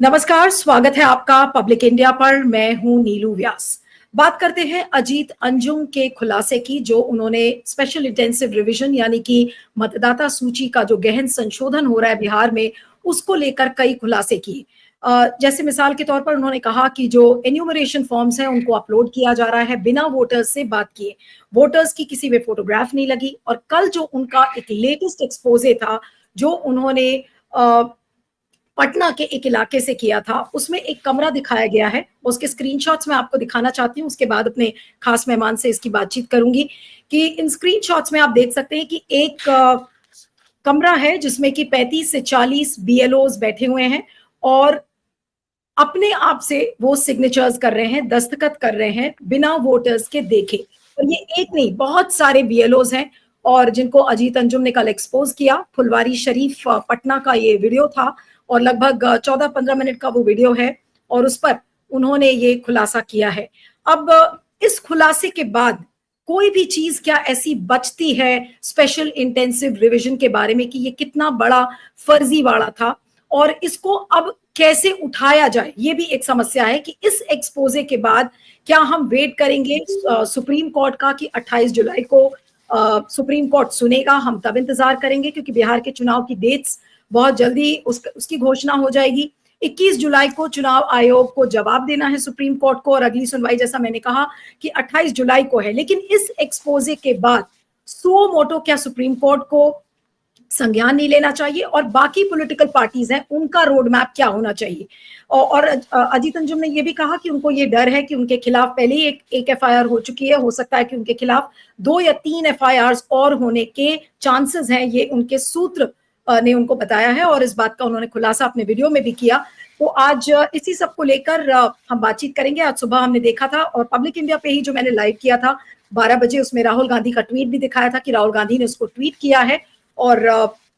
नमस्कार, स्वागत है आपका पब्लिक इंडिया पर। मैं हूं नीलू व्यास। बात करते हैं अजीत अंजुम के खुलासे की, जो उन्होंने स्पेशल इंटेंसिव रिवीजन यानी कि मतदाता सूची का जो गहन संशोधन हो रहा है बिहार में, उसको लेकर कई खुलासे किए। जैसे मिसाल के तौर पर उन्होंने कहा कि जो एन्यूमरेशन फॉर्म्स हैं उनको अपलोड किया जा रहा है बिना वोटर्स से बात किए, वोटर्स की किसी में फोटोग्राफ नहीं लगी। और कल जो उनका एक लेटेस्ट एक्सपोजे था, जो उन्होंने पटना के एक इलाके से किया था, उसमें एक कमरा दिखाया गया है। उसके स्क्रीनशॉट्स मैं आपको दिखाना चाहती हूँ, उसके बाद अपने खास मेहमान से इसकी बातचीत करूंगी। कि इन स्क्रीनशॉट्स में आप देख सकते हैं कि एक कमरा है जिसमें कि 35 से 40 बीएलओज बैठे हुए हैं और अपने आप से वो सिग्नेचर्स कर रहे हैं, दस्तखत कर रहे हैं बिना वोटर्स के देखे। और ये एक नहीं, बहुत सारे बीएलओज हैं और जिनको अजीत अंजुम ने कल एक्सपोज किया। फुलवारी शरीफ पटना का ये वीडियो था और लगभग 14-15 मिनट का वो वीडियो है और उस पर उन्होंने ये खुलासा किया है। अब इस खुलासे के बाद कोई भी चीज क्या ऐसी बचती है स्पेशल इंटेंसिव रिवीजन के बारे में कि ये कितना बड़ा फर्जीवाड़ा था और इसको अब कैसे उठाया जाए, ये भी एक समस्या है। कि इस एक्सपोजे के बाद क्या हम वेट करेंगे सुप्रीम कोर्ट का कि 28 जुलाई को सुप्रीम कोर्ट सुनेगा, हम तब इंतजार करेंगे क्योंकि बिहार के चुनाव की डेट्स बहुत जल्दी उसकी घोषणा हो जाएगी। 21 जुलाई को चुनाव आयोग को जवाब देना है सुप्रीम कोर्ट को और अगली सुनवाई, जैसा मैंने कहा, कि 28 जुलाई को है। लेकिन इस एक्सपोजे के बाद सो मोटो क्या सुप्रीम कोर्ट को संज्ञान नहीं लेना चाहिए और बाकी पॉलिटिकल पार्टीज हैं उनका रोड मैप क्या होना चाहिए? और अजीत अंजुम ने यह भी कहा कि उनको ये डर है कि उनके खिलाफ पहले ही एक एफआईआर हो चुकी है, हो सकता है कि उनके खिलाफ 2 या 3 एफआईआर और होने के चांसेस हैं। ये उनके सूत्र ने उनको बताया है और इस बात का उन्होंने खुलासा अपने वीडियो में भी किया। तो आज इसी सब को लेकर हम बातचीत करेंगे। आज सुबह हमने देखा था और पब्लिक इंडिया पे ही जो मैंने लाइव किया था 12 बजे, उसमें राहुल गांधी का ट्वीट भी दिखाया था कि राहुल गांधी ने उसको ट्वीट किया है। और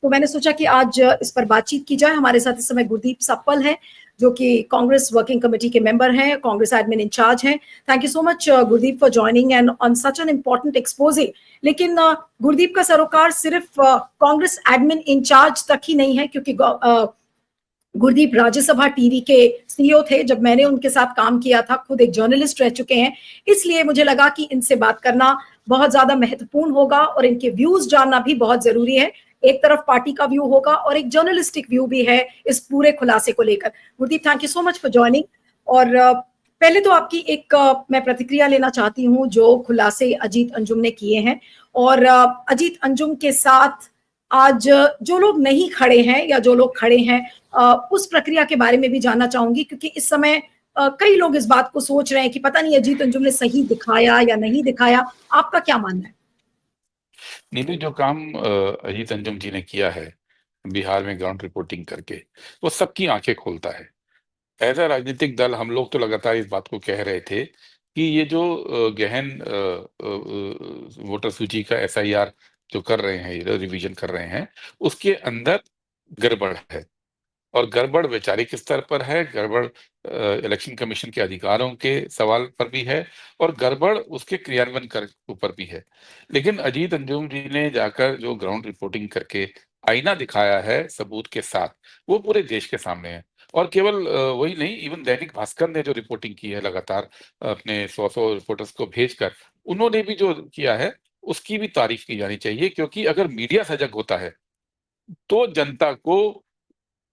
तो मैंने सोचा कि आज इस पर बातचीत की जाए। हमारे साथ इस समय गुरदीप सप्पल हैं, जो कि कांग्रेस वर्किंग कमेटी के मेंबर हैं, कांग्रेस एडमिन इंचार्ज हैं। Thank you so much Gurdeep for joining and on such an important exposé. लेकिन गुरदीप का सरोकार सिर्फ कांग्रेस एडमिन इंचार्ज तक ही नहीं है, क्योंकि गुरदीप राज्यसभा टीवी के सीईओ थे जब मैंने उनके साथ काम किया था, खुद एक जर्नलिस्ट रह चुके हैं। इसलिए मुझे लगा कि इनसे बात करना बहुत ज्यादा महत्वपूर्ण होगा और इनके व्यूज जानना भी बहुत जरूरी है। एक तरफ पार्टी का व्यू होगा और एक जर्नलिस्टिक व्यू भी है इस पूरे खुलासे को लेकर। Gurdeep, thank you so much for joining. और पहले तो आपकी एक मैं प्रतिक्रिया लेना चाहती हूँ जो खुलासे अजीत अंजुम ने किए हैं। और अजीत अंजुम के साथ आज जो लोग नहीं खड़े हैं या जो लोग खड़े हैं, उस प्रक्रिया के बारे में भी जानना चाहूंगी, क्योंकि इस समय कई लोग इस बात को सोच रहे हैं कि पता नहीं अजीत अंजुम ने सही दिखाया या नहीं दिखाया। आपका क्या मानना है? नीलू, जो काम अजीत अंजुम जी ने किया है बिहार में ग्राउंड रिपोर्टिंग करके, वो सबकी आंखें खोलता है। एज अ राजनीतिक दल हम लोग तो लगातार इस बात को कह रहे थे कि ये जो गहन वोटर सूची का एसआईआर जो कर रहे हैं, रिवीजन कर रहे हैं, उसके अंदर गड़बड़ है। और गड़बड़ वैचारिक स्तर पर है, गड़बड़ इलेक्शन कमीशन के अधिकारों के सवाल पर भी है और गड़बड़ उसके क्रियान्वयन कर ऊपर भी है। लेकिन अजीत अंजुम जी ने जाकर जो ग्राउंड रिपोर्टिंग करके आईना दिखाया है सबूत के साथ, वो पूरे देश के सामने है। और केवल वही नहीं, इवन दैनिक भास्कर ने जो रिपोर्टिंग की है लगातार अपने 100 रिपोर्टर्स को भेजकर, उन्होंने भी जो किया है उसकी भी तारीफ की जानी चाहिए। क्योंकि अगर मीडिया सजग होता है तो जनता को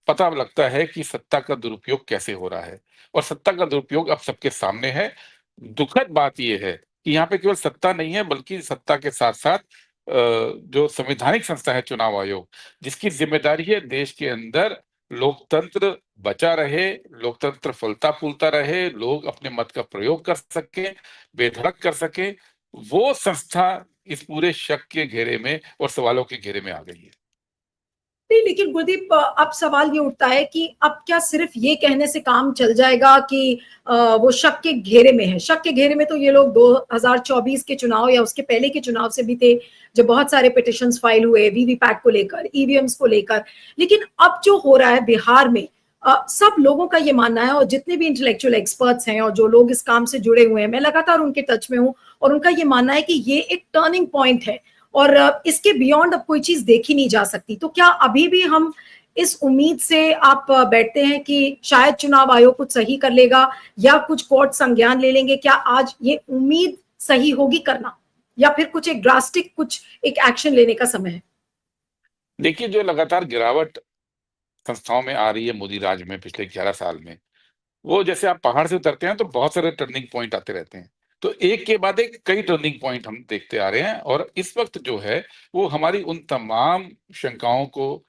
पता लगता है कि सत्ता का दुरुपयोग कैसे हो रहा है। और सत्ता का दुरुपयोग अब सबके सामने है। दुखद बात यह है कि यहाँ पे केवल सत्ता नहीं है, बल्कि सत्ता के साथ साथ जो संवैधानिक संस्था है चुनाव आयोग, जिसकी जिम्मेदारी है देश के अंदर लोकतंत्र बचा रहे, लोकतंत्र फलता फूलता रहे, लोग अपने मत का प्रयोग कर सके, बेधड़क कर सके, वो संस्था इस पूरे शक के घेरे में और सवालों के घेरे में आ गई है। नहीं, लेकिन गुरदीप, अब सवाल ये उठता है कि अब क्या सिर्फ ये कहने से काम चल जाएगा कि वो शक के घेरे में है? शक के घेरे में तो ये लोग 2024 के चुनाव या उसके पहले के चुनाव से भी थे, जब बहुत सारे पिटिशंस फाइल हुए वीवीपैट को लेकर, ईवीएम्स को लेकर। लेकिन अब जो हो रहा है बिहार में, सब लोगों का ये मानना है और जितने भी इंटेलेक्चुअल एक्सपर्ट्स हैं और जो लोग इस काम से जुड़े हुए हैं, मैं लगातार उनके टच में हूँ, और उनका ये मानना है कि ये एक टर्निंग पॉइंट है और इसके बियॉन्ड अब कोई चीज देखी नहीं जा सकती। तो क्या अभी भी हम इस उम्मीद से आप बैठते हैं कि शायद चुनाव आयोग कुछ सही कर लेगा या कुछ कोर्ट संज्ञान ले लेंगे? क्या आज ये उम्मीद सही होगी करना, या फिर कुछ एक ड्रास्टिक कुछ एक एक्शन लेने का समय है? देखिए, जो लगातार गिरावट संस्थाओं में आ रही है मोदी राज में पिछले 11 साल में, वो जैसे आप पहाड़ से उतरते हैं तो बहुत सारे टर्निंग पॉइंट आते रहते हैं। तो एक के बाद एक कई टर्निंग पॉइंट हम देखते आ रहे हैं, और इस वक्त जो है वो हमारी उन तमाम शंकाओं को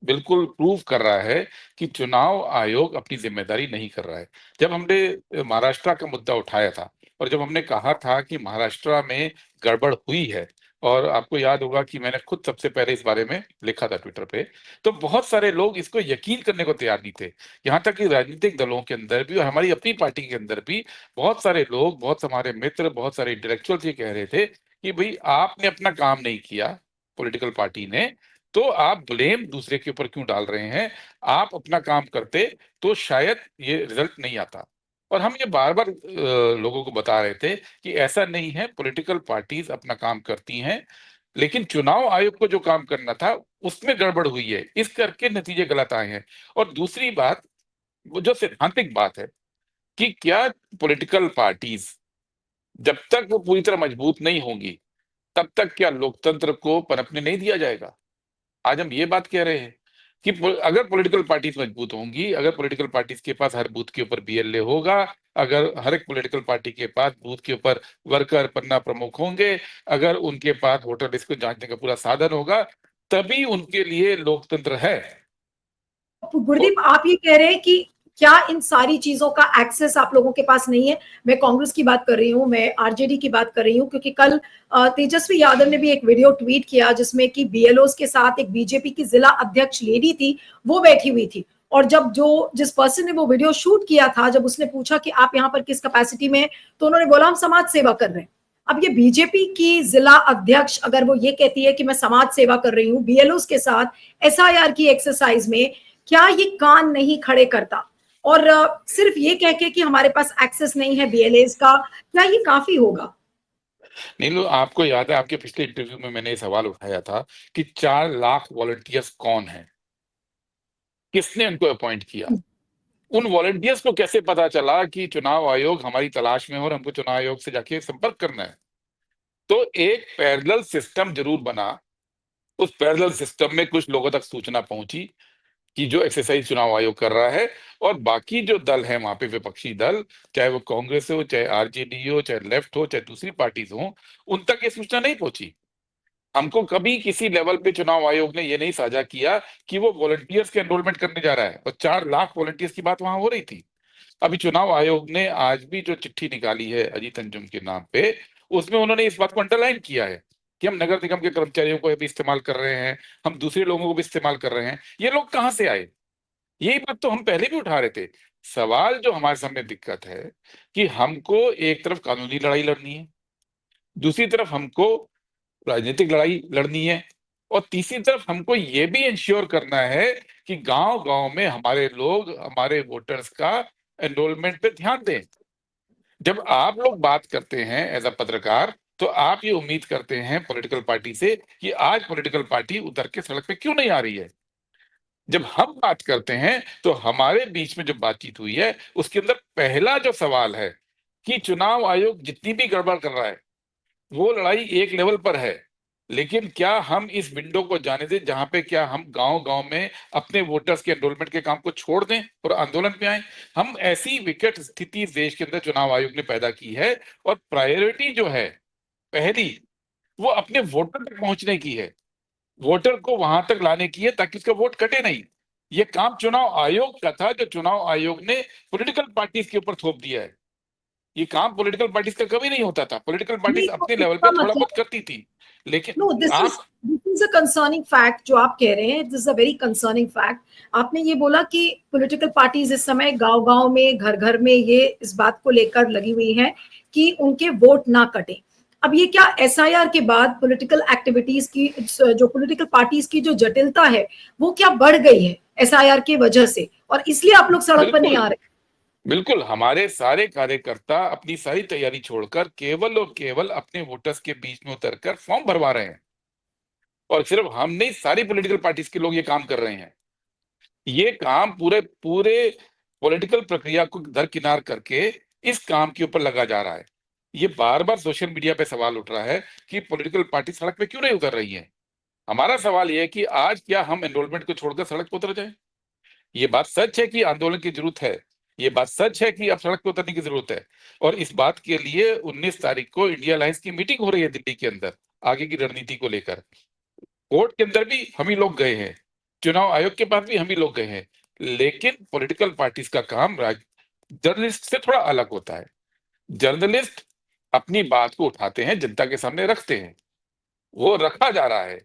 बिल्कुल प्रूव कर रहा है कि चुनाव आयोग अपनी जिम्मेदारी नहीं कर रहा है। जब हमने महाराष्ट्र का मुद्दा उठाया था और जब हमने कहा था कि महाराष्ट्र में गड़बड़ हुई है, और आपको याद होगा कि मैंने खुद सबसे पहले इस बारे में लिखा था ट्विटर पे, तो बहुत सारे लोग इसको यकीन करने को तैयार नहीं थे। यहाँ तक कि राजनीतिक दलों के अंदर भी और हमारी अपनी पार्टी के अंदर भी बहुत सारे लोग, बहुत हमारे मित्र, बहुत सारे इंटेलेक्चुअल्स ये कह रहे थे कि भाई आपने अपना काम नहीं किया, पॉलिटिकल पार्टी ने, तो आप ब्लेम दूसरे के ऊपर क्यों डाल रहे हैं? आप अपना काम करते तो शायद ये रिजल्ट नहीं आता। और हम ये बार-बार लोगों को बता रहे थे कि ऐसा नहीं है, पॉलिटिकल पार्टीज अपना काम करती हैं, लेकिन चुनाव आयोग को जो काम करना था, उसमें गड़बड़ हुई है, इस करके नतीजे गलत आए हैं। और दूसरी बात, वो जो सैद्धांतिक बात है कि क्या पॉलिटिकल पार्टीज जब तक वो पूरी तरह मजबूत नहीं होंगी, तब तक क्या लोकतंत्र को पनपने नहीं दिया जाएगा? आज हम ये बात कह रहे हैं कि अगर पॉलिटिकल पार्टीज मजबूत होंगी, अगर पॉलिटिकल पार्टीज के पास हर बूथ के ऊपर बीएलए होगा, अगर हर एक पॉलिटिकल पार्टी के पास बूथ के ऊपर वर्कर पन्ना प्रमुख होंगे, अगर उनके पास वोटर लिस्ट को जांचने का पूरा साधन होगा, तभी उनके लिए लोकतंत्र है। गुरदीप, आप ये कह रहे हैं कि क्या इन सारी चीजों का एक्सेस आप लोगों के पास नहीं है? मैं कांग्रेस की बात कर रही हूँ, मैं आरजेडी की बात कर रही हूँ, क्योंकि कल तेजस्वी यादव ने भी एक वीडियो ट्वीट किया जिसमें कि बीएलओस के साथ एक बीजेपी की जिला अध्यक्ष लेडी थी, वो बैठी हुई थी। और जब जिस पर्सन ने वो वीडियो शूट किया था, जब उसने पूछा कि आप यहाँ पर किस कैपेसिटी में हैं, तो उन्होंने बोला हम समाज सेवा कर रहे हैं। अब ये बीजेपी की जिला अध्यक्ष अगर वो ये कहती है कि मैं समाज सेवा कर रही हूँ बीएलओस के साथ एसआईआर की एक्सरसाइज में, क्या ये कान नहीं खड़े करता? और सिर्फ ये कह के कि हमारे पास एक्सेस नहीं है बीएलएस का, क्या ये काफी होगा? नीलू, आपको याद है आपके पिछले इंटरव्यू में मैंने ये सवाल उठाया था कि 4 लाख वॉलंटियर्स कौन हैं? किसने उनको अपॉइंट किया? उन वॉलंटियर्स को कैसे पता चला कि चुनाव आयोग हमारी तलाश में है और हमको चुनाव आयोग से जाके संपर्क करना है? तो एक पैरेलल सिस्टम जरूर बना। उस पैरेलल सिस्टम में कुछ लोगों तक सूचना पहुंची कि जो एक्सरसाइज चुनाव आयोग कर रहा है, और बाकी जो दल है वहां पे, विपक्षी दल, चाहे वो कांग्रेस हो, चाहे आरजेडी हो, चाहे लेफ्ट हो, चाहे दूसरी पार्टीज हो, उन तक ये सूचना नहीं पहुंची। हमको कभी किसी लेवल पे चुनाव आयोग ने ये नहीं साझा किया कि वो वॉलंटियर्स के एनरोलमेंट करने जा रहा है, और 4 लाख वॉलंटियर्स की बात वहां हो रही थी। अभी चुनाव आयोग ने आज भी जो चिट्ठी निकाली है अजीत अंजुम के नाम पे, उसमें उन्होंने इस बात को अंडरलाइन किया है कि हम नगर निगम के कर्मचारियों को भी इस्तेमाल कर रहे हैं, हम दूसरे लोगों को भी इस्तेमाल कर रहे हैं। ये लोग कहाँ से आए? यही बात तो हम पहले भी उठा रहे थे। सवाल जो हमारे सामने दिक्कत है कि हमको एक तरफ कानूनी लड़ाई लड़नी है, दूसरी तरफ हमको राजनीतिक लड़ाई लड़नी है, और तीसरी तरफ हमको ये भी इंश्योर करना है कि गांव गांव में हमारे लोग, हमारे वोटर्स का एनरोलमेंट पे ध्यान दें। जब आप लोग बात करते हैं एज अ पत्रकार, तो आप ये उम्मीद करते हैं पॉलिटिकल पार्टी से कि आज पॉलिटिकल पार्टी उतर के सड़क पे क्यों नहीं आ रही है। जब हम बात करते हैं तो हमारे बीच में जो बातचीत हुई है उसके अंदर पहला जो सवाल है कि चुनाव आयोग जितनी भी गड़बड़ कर रहा है, वो लड़ाई एक लेवल पर है, लेकिन क्या हम इस विंडो को जाने दें जहां पे क्या हम गांव गांव में अपने वोटर्स के एनरोलमेंट के काम को छोड़ दें और आंदोलन पे आए? हम ऐसी विकट स्थिति इस देश के अंदर चुनाव आयोग ने पैदा की है, और प्रायोरिटी जो है पहली, वो अपने वोटर तक पहुंचने की है, वोटर को वहां तक लाने की है ताकि उसका वोट कटे नहीं। ये काम चुनाव आयोग का था, जो चुनाव आयोग ने पॉलिटिकल पार्टीज के ऊपर थोप दिया है। ये काम पॉलिटिकल पार्टीज का कभी नहीं होता था, पॉलिटिकल नहीं, पार्टीज तो अपने लेवल पे इसका थोड़ा मतलब, बहुत करती थी, नो, लेकिन आप this is a concerning fact जो आप कह रहे हैं, this is a very concerning fact. आपने ये बोला कि पॉलिटिकल पार्टीज इस समय गांव गांव में, घर घर में ये इस बात को लेकर लगी हुई हैं कि उनके वोट ना कटे। अब ये क्या एसआईआर के बाद पॉलिटिकल एक्टिविटीज की, जो पॉलिटिकल पार्टीज की जो जटिलता है, वो क्या बढ़ गई है एसआईआर की वजह से, और इसलिए आप लोग सड़क पर नहीं बिल्कुल, आ रहे? बिल्कुल हमारे सारे कार्यकर्ता अपनी सारी तैयारी छोड़कर केवल और केवल अपने वोटर्स के बीच में उतरकर फॉर्म भरवा रहे हैं, और सिर्फ हम नहीं, सारी पॉलिटिकल पार्टीज के लोग ये काम कर रहे हैं। ये काम पूरे पूरे पॉलिटिकल प्रक्रिया को दरकिनार करके इस काम के ऊपर लगा जा रहा है। ये बार-बार सोशल मीडिया पे सवाल उठ रहा है कि पॉलिटिकल पार्टी सड़क पे क्यों नहीं उतर रही हैं? हमारा सवाल ये है कि आज क्या हम एनरोलमेंट को छोड़कर सड़क पे उतर जाएँ? ये बात सच है कि आंदोलन की जरूरत है। ये बात सच है कि अब सड़क पे उतरने की जरूरत है। और इस बात के लिए 19 तारीख को इंडिया अलायंस की मीटिंग हो रही है दिल्ली के अंदर, आगे की रणनीति को लेकर। कोर्ट के अंदर भी हम ही लोग गए हैं, चुनाव आयोग के पास भी हम ही लोग गए हैं। लेकिन पॉलिटिकल पार्टीज का काम जर्नलिस्ट से थोड़ा अलग होता है। जर्नलिस्ट अपनी बात को उठाते हैं, जनता के सामने रखते हैं, वो रखा जा रहा है।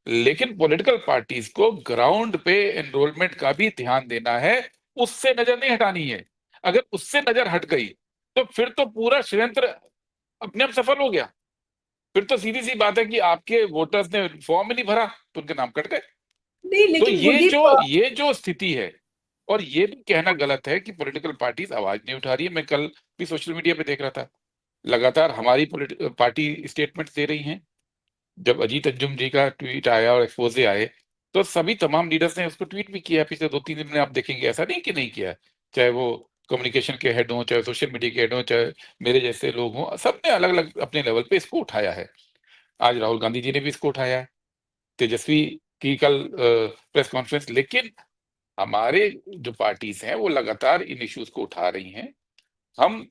लेकिन पॉलिटिकल पार्टीज को ग्राउंड पे एनरोलमेंट का भी ध्यान देना है, उससे नजर नहीं हटानी है। अगर उससे नजर हट गई तो फिर तो पूरा षड्यंत्र अपने आप सफल हो गया। फिर तो सीधी सी बात है कि आपके वोटर्स ने फॉर्म ही नहीं भरा तो उनके नाम कट गए। नहीं, तो लेकिन गुरदीप ये जो स्थिति है, और ये भी कहना गलत है कि पॉलिटिकल पार्टीज आवाज नहीं उठा रही है। मैं कल भी सोशल मीडिया पे देख रहा था, लगातार हमारी पार्टी स्टेटमेंट दे रही हैं। जब अजीत अंजुम जी का ट्वीट आया और एक्सपोजे आए, तो सभी तमाम लीडर्स ने उसको ट्वीट भी किया है। पिछले 2-3 दिन में आप देखेंगे, ऐसा नहीं कि नहीं किया है। चाहे वो कम्युनिकेशन के हेड हों, चाहे सोशल मीडिया के हेड हों, चाहे मेरे जैसे लोग हों, सबने अलग अलग अपने लेवल पे इसको उठाया है। आज राहुल गांधी जी ने भी इसको उठाया है, तेजस्वी की कल प्रेस कॉन्फ्रेंस। लेकिन हमारे जो पार्टीज हैं वो लगातार इन इश्यूज को उठा रही हैं। हम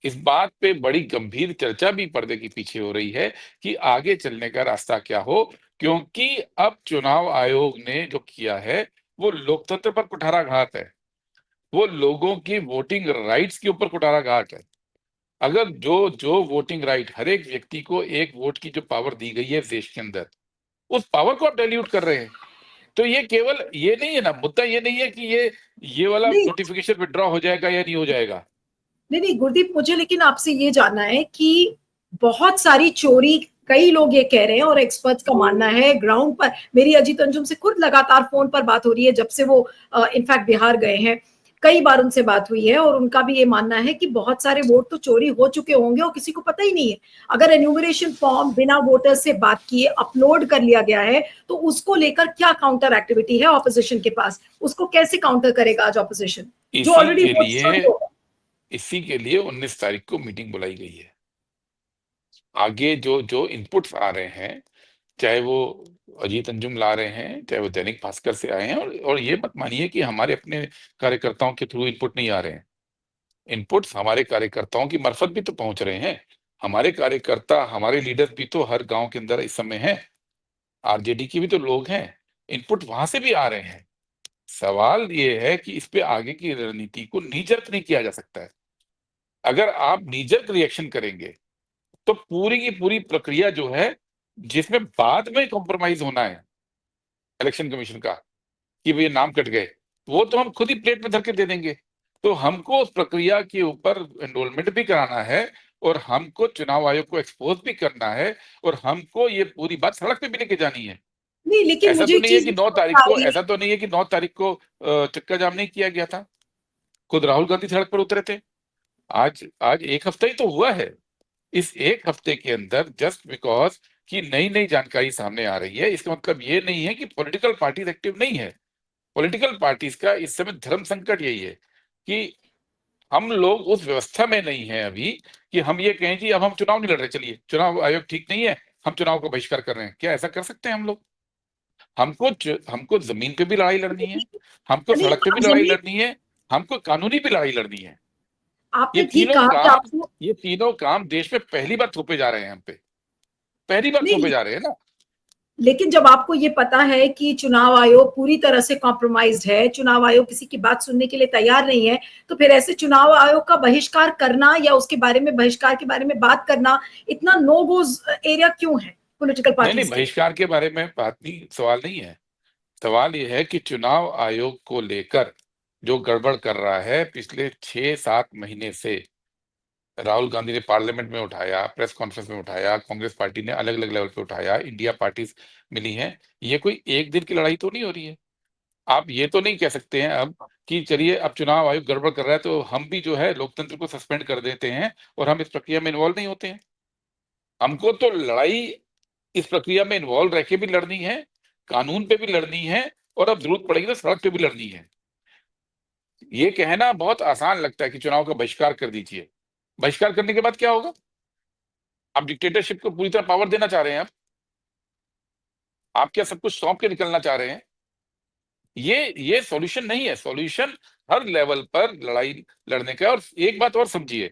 इस बात पे बड़ी गंभीर चर्चा भी पर्दे के पीछे हो रही है कि आगे चलने का रास्ता क्या हो, क्योंकि अब चुनाव आयोग ने जो किया है वो लोकतंत्र पर कुठाराघात है। वो लोगों की वोटिंग राइट्स के ऊपर कुठाराघात है। अगर जो जो वोटिंग राइट, हर एक व्यक्ति को एक वोट की जो पावर दी गई है इस देश के अंदर, उस पावर को आप डाइल्यूट कर रहे हैं। तो ये केवल ये नहीं है ना, मुद्दा ये नहीं है कि ये वाला नहीं नोटिफिकेशन विड्रॉ हो जाएगा या नहीं हो जाएगा। नहीं नहीं गुरदीप, मुझे लेकिन आपसे ये जानना है कि बहुत सारी चोरी, कई लोग ये कह रहे हैं और एक्सपर्ट्स का मानना है, ग्राउंड पर मेरी अजीत अंजुम से खुद लगातार फोन पर बात हो रही है जब से वो इनफैक्ट बिहार गए हैं। कई बार उनसे बात हुई है और उनका भी ये मानना है कि बहुत सारे वोट तो चोरी हो चुके होंगे और किसी को पता ही नहीं है। अगर एन्यूमरेशन फॉर्म बिना वोटर से बात किए अपलोड कर लिया गया है तो उसको लेकर क्या काउंटर एक्टिविटी है ऑपोजिशन के पास, उसको कैसे काउंटर करेगा आज ऑपोजिशन जो इसी ऑलरेडी के वोट लिए चोरी हो गए? इसी के लिए 19 तारीख को मीटिंग बुलाई गई है। आगे जो जो इनपुट्स आ रहे हैं, चाहे वो अजीत अंजुम ला रहे हैं, चाहे वो दैनिक भास्कर से आए हैं, और ये मत मानिए कि हमारे अपने कार्यकर्ताओं के थ्रू इनपुट नहीं आ रहे हैं। इनपुट्स हमारे कार्यकर्ताओं की मार्फत भी तो पहुंच रहे हैं। हमारे कार्यकर्ता, हमारे लीडर भी तो हर गांव के अंदर इस समय हैं। आरजेडी के भी तो लोग हैं, इनपुट वहां से भी आ रहे हैं। सवाल ये है कि इस पे आगे की रणनीति को नी जर्क नहीं किया जा सकता है। अगर आप नी जर्क रिएक्शन करेंगे तो पूरी की पूरी प्रक्रिया जो है, जिसमें बाद में कॉम्प्रोमाइज होना है इलेक्शन कमीशन का कि भई नाम कट गए, वो तो हम खुद ही प्लेट में धर के दे देंगे। तो हमको उस प्रक्रिया के ऊपर एनरोलमेंट भी कराना है, और हमको चुनाव आयोग को एक्सपोज भी करना है, और हमको ये पूरी बात सड़क पे भी लेके जानी है। नहीं, लेकिन ऐसा मुझे तो एक नहीं है चीज कि नहीं 9 समझ तारीख आ को रही। ऐसा तो नहीं है कि 9 तारीख को चक्का जाम नहीं किया गया था। खुद राहुल गांधी सड़क पर उतरे थे। आज आज 1 हफ्ता ही तो हुआ है। इस 1 हफ्ते के अंदर जस्ट बिकॉज़ कि नई-नई जानकारी सामने आ रही है, इसका मतलब ये नहीं है कि पॉलिटिकल पार्टीज एक्टिव नहीं है। पॉलिटिकल पार्टीज का इस समय धर्म संकट यही है कि हम लोग उस व्यवस्था में नहीं है अभी कि हम ये कहें कि अब हम चुनाव नहीं लड़ रहे, चलिए चुनाव आयोग ठीक नहीं है, हम चुनाव का बहिष्कार कर रहे हैं। क्या ऐसा कर सकते हैं हम लोग? हमको जमीन पे भी लड़ाई लड़नी है, हमको नहीं, सड़क पे भी आप लड़ाई जमीन, लड़नी है, हमको कानूनी भी लड़ाई लड़नी है। ये आपने ठीक तीनों कहा कि काम आपको, ये तीनों काम देश में पहली बार थोपे जा रहे हैं हम पे। पहली बार थोपे नहीं, जा रहे हैं ना। लेकिन जब आपको ये पता है कि चुनाव आयोग पूरी तरह से कॉम्प्रोमाइज्ड है, चुनाव आयोग किसी की बात सुनने के लिए तैयार नहीं है, तो फिर ऐसे चुनाव आयोग का बहिष्कार करना या उसके बारे में, बहिष्कार के बारे में बात करना इतना नो गोज एरिया क्यों है पॉलिटिकल नहीं नहीं, पार्टीज के लिए? बहिष्कार के बारे में बात नहीं, सवाल नहीं है। सवाल ये है कि चुनाव आयोग को लेकर जो गड़बड़ कर रहा है पिछले 6-7 महीने से, राहुल गांधी ने पार्लियामेंट में उठाया, प्रेस कॉन्फ्रेंस में उठाया, कांग्रेस पार्टी ने अलग अलग लेवल पे उठाया, इंडिया पार्टीज मिली हैं। ये कोई एक दिन की लड़ाई तो नहीं हो रही है। आप ये तो नहीं कह सकते हैं अब कि चलिए अब चुनाव आयोग गड़बड़ कर रहा है तो हम भी जो है लोकतंत्र को सस्पेंड कर देते हैं और हम इस प्रक्रिया में इन्वॉल्व नहीं होते हैं। हमको तो लड़ाई इस प्रक्रिया में इन्वॉल्व रह के भी लड़नी है, कानून पे भी लड़नी है, और अब जरूरत पड़ेगी तो सड़क पे भी लड़नी है। ये कहना बहुत आसान लगता है कि चुनाव का बहिष्कार कर दीजिए। बहिष्कार करने के बाद क्या होगा? आप डिक्टेटरशिप को पूरी तरह पावर देना चाह रहे हैं? आप क्या सब कुछ सौंप के निकलना चाह रहे हैं? ये सॉल्यूशन नहीं है। सॉल्यूशन हर लेवल पर लड़ाई लड़ने का है। और एक बात और समझिए,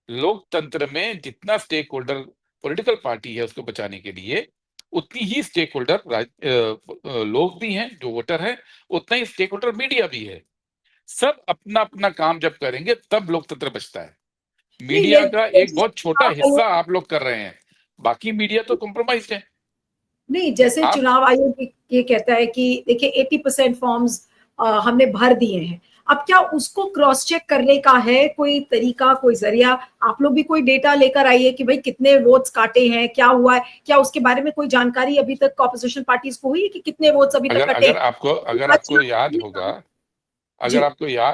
लोकतंत्र में जितना स्टेक होल्डर पॉलिटिकल पार्टी है उसको बचाने के लिए, उतनी ही स्टेक होल्डर लोग भी हैं जो वोटर है, उतना ही स्टेक होल्डर मीडिया भी है। सब अपना अपना काम जब करेंगे तब लोकतंत्र बचता है। नहीं मीडिया का एक बहुत छोटा चुनाव हिस्सा आयोग आप लोग कर रहे हैं, बाकी मीडिया तो कॉम्प्रोमाइज्ड है। नहीं, जैसे आप चुनाव आयोग ये कहता है कि देखिए 80% फॉर्म्स हमने भर दिए हैं। अब क्या उसको क्रॉस चेक करने का है कोई तरीका, कोई जरिया? आप लोग भी कोई डेटा लेकर आइए कि भाई कितने वोट्स काटे हैं, क्या हुआ है, क्या उसके बारे में कोई जानकारी अभी तक ऑपोजिशन पार्टीज को हुई है कि कितने वोट्स अभी तक अगर कटे अगर हैं? आपको याद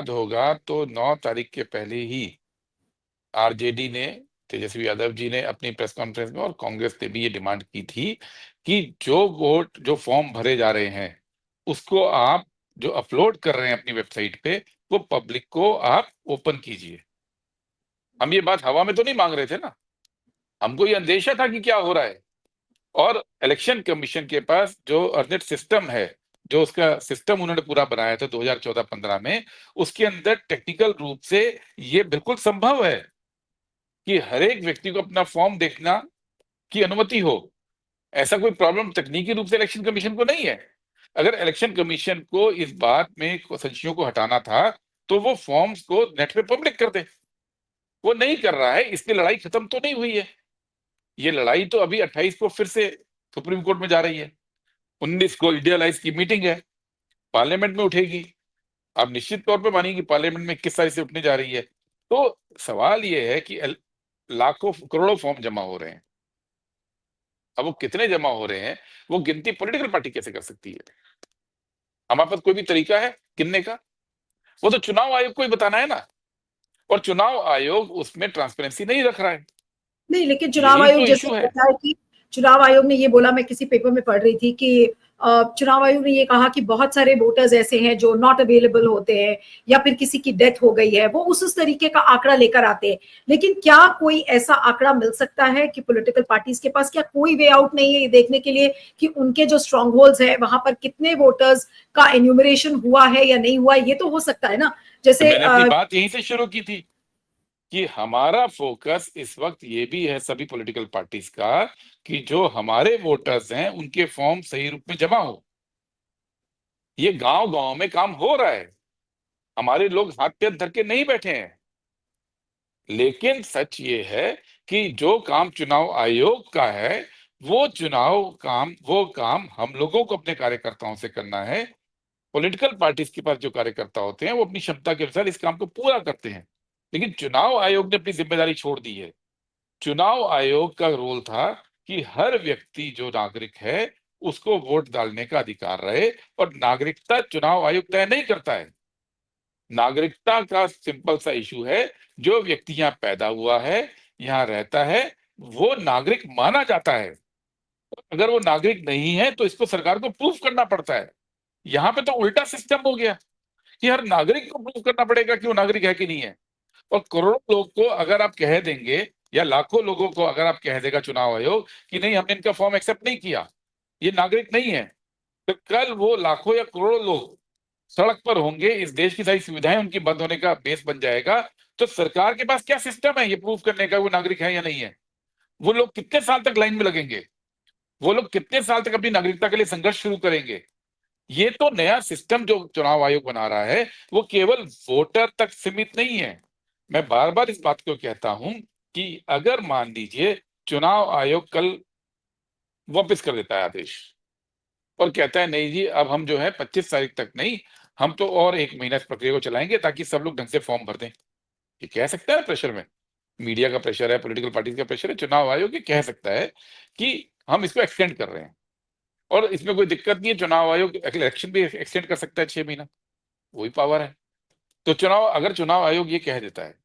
होगा, जी। तो 9 तारीख के पहले ही आरजेडी ने, तेजस्वी यादव जी ने अपनी प्रेस कॉन्फ्रेंस में, और कांग्रेस ने भी ये डिमांड की थी कि जो फॉर्म भरे जा रहे हैं उसको आप जो अपलोड कर रहे हैं अपनी वेबसाइट पे, वो पब्लिक को आप ओपन कीजिए। हम ये बात हवा में तो नहीं मांग रहे थे ना, हमको ये अंदेशा था कि क्या हो रहा है। और इलेक्शन कमीशन के पास जो अर्नेट सिस्टम है, जो उसका सिस्टम उन्होंने पूरा बनाया था 2014-15 में, उसके अंदर टेक्निकल रूप से ये बिल्कुल संभव है कि हर एक व्यक्ति को अपना फॉर्म देखना की अनुमति हो। ऐसा कोई प्रॉब्लम तकनीकी रूप से इलेक्शन कमीशन को नहीं है। अगर इलेक्शन कमीशन को इस बात में संशयों को हटाना था तो वो फॉर्म्स को नेट पे पब्लिक कर दे। वो नहीं कर रहा है, इसकी लड़ाई खत्म तो नहीं हुई है। ये लड़ाई तो अभी 28 को फिर से सुप्रीम कोर्ट में जा रही है। 19 को इंडिया अलायंस की मीटिंग है, पार्लियामेंट में उठेगी। आप निश्चित तौर पे मानिए कि पार्लियामेंट में किस तारीख से उठने जा रही है। तो सवाल ये है कि लाखों करोड़ों फॉर्म जमा हो रहे हैं। अब वो कितने जमा हो रहे हैं, वो गिनती पॉलिटिकल पार्टी कैसे कर सकती है? हमारे पास कोई भी तरीका है गिनने का? वो तो चुनाव आयोग को ही बताना है ना। और चुनाव आयोग उसमें ट्रांसपेरेंसी नहीं रख रहा है। नहीं, लेकिन चुनाव यही आयोग तो जैसे इशू है। कहता है कि चुनाव आयोग ने ये बोला, मैं किसी पेपर में पढ़ रही थी कि चुनाव आयोग ने ये कहा कि बहुत सारे वोटर्स ऐसे हैं जो नॉट अवेलेबल होते हैं या फिर किसी की डेथ हो गई है, वो उस तरीके का आंकड़ा लेकर आते हैं। लेकिन क्या कोई ऐसा आंकड़ा मिल सकता है कि पॉलिटिकल पार्टीज के पास क्या कोई वे आउट नहीं है ये देखने के लिए कि उनके जो स्ट्रॉन्ग होल्ड्स है वहां पर कितने वोटर्स का एन्यूमरेशन हुआ है या नहीं हुआ? ये तो हो सकता है ना। तो जैसे मैंने अपनी बात यहीं से शुरू की थी कि हमारा फोकस इस वक्त ये भी है सभी पॉलिटिकल पार्टीज का कि जो हमारे वोटर्स हैं उनके फॉर्म सही रूप में जमा हो। ये गांव गांव में काम हो रहा है, हमारे लोग हाथ पे धर के नहीं बैठे हैं। लेकिन सच ये है कि जो काम चुनाव आयोग का है, वो काम हम लोगों को अपने कार्यकर्ताओं से करना है। पॉलिटिकल पार्टीज के पास जो कार्यकर्ता होते हैं वो अपनी क्षमता के अनुसार इस काम को पूरा करते हैं। लेकिन चुनाव आयोग ने अपनी जिम्मेदारी छोड़ दी है। चुनाव आयोग का रोल था कि हर व्यक्ति जो नागरिक है उसको वोट डालने का अधिकार रहे। और नागरिकता चुनाव आयोग तय नहीं करता है। नागरिकता का सिंपल सा इशू है, जो व्यक्ति यहाँ पैदा हुआ है, यहाँ रहता है, वो नागरिक माना जाता है। अगर वो नागरिक नहीं है तो इसको सरकार को प्रूफ करना पड़ता है। यहाँ पे तो उल्टा सिस्टम हो गया कि हर नागरिक को प्रूफ करना पड़ेगा कि वो नागरिक है कि नहीं है। और करोड़ों लोग को अगर आप कह देंगे, या लाखों लोगों को अगर आप कह देगा चुनाव आयोग कि नहीं हमने इनका फॉर्म एक्सेप्ट नहीं किया, ये नागरिक नहीं है, तो कल वो लाखों या करोड़ों लोग सड़क पर होंगे, इस देश की सारी सुविधाएं उनकी बंद होने का बेस बन जाएगा। तो सरकार के पास क्या सिस्टम है ये प्रूफ करने का वो नागरिक है या नहीं है? वो लोग कितने साल तक लाइन में लगेंगे? वो लोग कितने साल तक अपनी नागरिकता के लिए संघर्ष शुरू करेंगे? ये तो नया सिस्टम जो चुनाव आयोग बना रहा है वो केवल वोटर तक सीमित नहीं है। मैं बार बार इस बात को कहता हूं कि अगर मान लीजिए चुनाव आयोग कल वापस कर देता है आदेश और कहता है नहीं जी अब हम जो है 25 तारीख तक नहीं, हम तो और 1 महीना इस प्रक्रिया को चलाएंगे ताकि सब लोग ढंग से फॉर्म भर दें। ये कह सकता है प्रेशर में, मीडिया का प्रेशर है, पॉलिटिकल पार्टीज का प्रेशर है, चुनाव आयोग ये कह सकता है कि हम इसको एक्सटेंड कर रहे हैं। और इसमें कोई दिक्कत नहीं है, चुनाव आयोग इलेक्शन भी एक्सटेंड कर सकता है 6 महीना, वही पावर है। तो अगर चुनाव आयोग ये कह देता है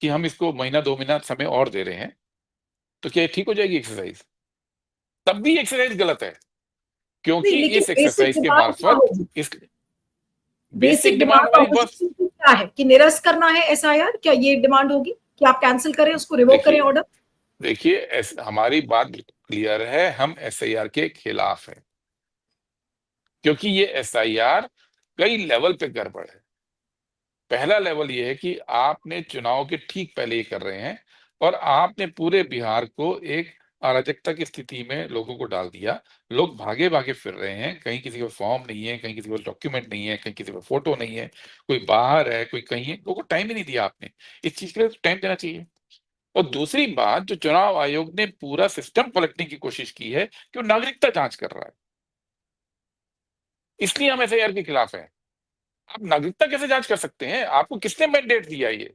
कि हम इसको महीना 2 महीना समय और दे रहे हैं, तो क्या ये ठीक हो जाएगी एक्सरसाइज? तब भी एक्सरसाइज गलत है। नहीं, क्योंकि लेकिन इस बेसिक एक्सरसाइज के डिमांड क्या मार्फत होगी? इस बेसिक बेसिक डिमांड डिमांड हमारी बस ऑपोजिशन की क्या है कि निरस्त करना है एसआईआर? क्या ये डिमांड होगी कि आप कैंसिल करें, उसको रिवोक करें देखिए ऑर्डर? देखिए हमारी बात बिल्कुल क्लियर है, हम एसआईआर के खिलाफ हैं, क्योंकि ये एसआईआर कई लेवल पे गड़बड़ है। पहला लेवल ये है कि आपने चुनाव के ठीक पहले ये कर रहे हैं और आपने पूरे बिहार को एक अराजकता की स्थिति में लोगों को डाल दिया। लोग भागे भागे फिर रहे हैं, कहीं किसी को फॉर्म नहीं है, कहीं किसी को डॉक्यूमेंट नहीं है, कहीं किसी को फोटो नहीं है, कोई बाहर है, कोई कहीं है। लोगों को टाइम ही नहीं दिया आपने। इस चीज के लिए टाइम देना चाहिए। और दूसरी बात, जो चुनाव आयोग ने पूरा सिस्टम पलटने की कोशिश की है कि वो नागरिकता जांच कर रहा है, इसलिए हम एफआईआर के खिलाफ हैं। आप नागरिकता कैसे जांच कर सकते हैं? आपको किसने मैंडेट दिया? ये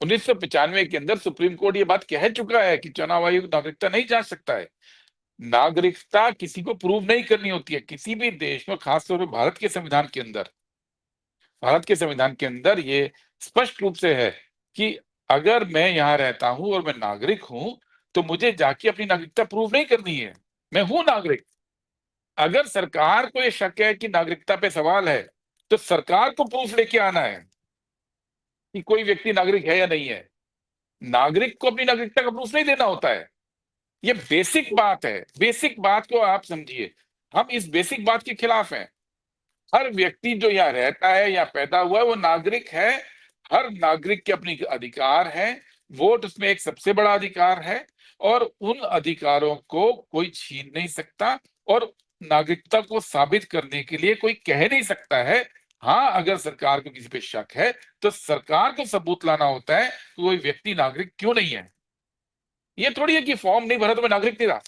1995 के अंदर सुप्रीम कोर्ट ये बात कह चुका है कि चुनाव आयोग नागरिकता नहीं जांच सकता है। नागरिकता किसी को प्रूव नहीं करनी होती है किसी भी देश में, खासतौर पर भारत के संविधान के अंदर ये स्पष्ट रूप से है कि अगर मैं यहाँ रहता हूं और मैं नागरिक हूं, तो मुझे जाके अपनी नागरिकता प्रूव नहीं करनी है। मैं हूं नागरिक। अगर सरकार को ये शक है कि नागरिकता पे सवाल है, तो सरकार को प्रूफ लेके आना है कि कोई व्यक्ति नागरिक है या नहीं है। नागरिक को अपनी नागरिकता का प्रूफ नहीं देना होता है। ये बेसिक बात है। बेसिक बात को आप समझिए। हम इस बेसिक बात के खिलाफ हैं। हर व्यक्ति जो यहाँ रहता है या पैदा हुआ है वो नागरिक है। हर नागरिक के अपने अधिकार हैं। वोट उसमें एक सबसे बड़ा अधिकार है और उन अधिकारों को कोई छीन नहीं सकता। और नागरिकता को साबित करने के लिए कोई कह नहीं सकता है। हाँ, अगर सरकार को किसी पे शक है तो सरकार को सबूत लाना होता है कि कोई व्यक्ति नागरिक क्यों नहीं है। ये थोड़ी है कि फॉर्म नहीं भरा तो मैं नागरिक नहीं रहा।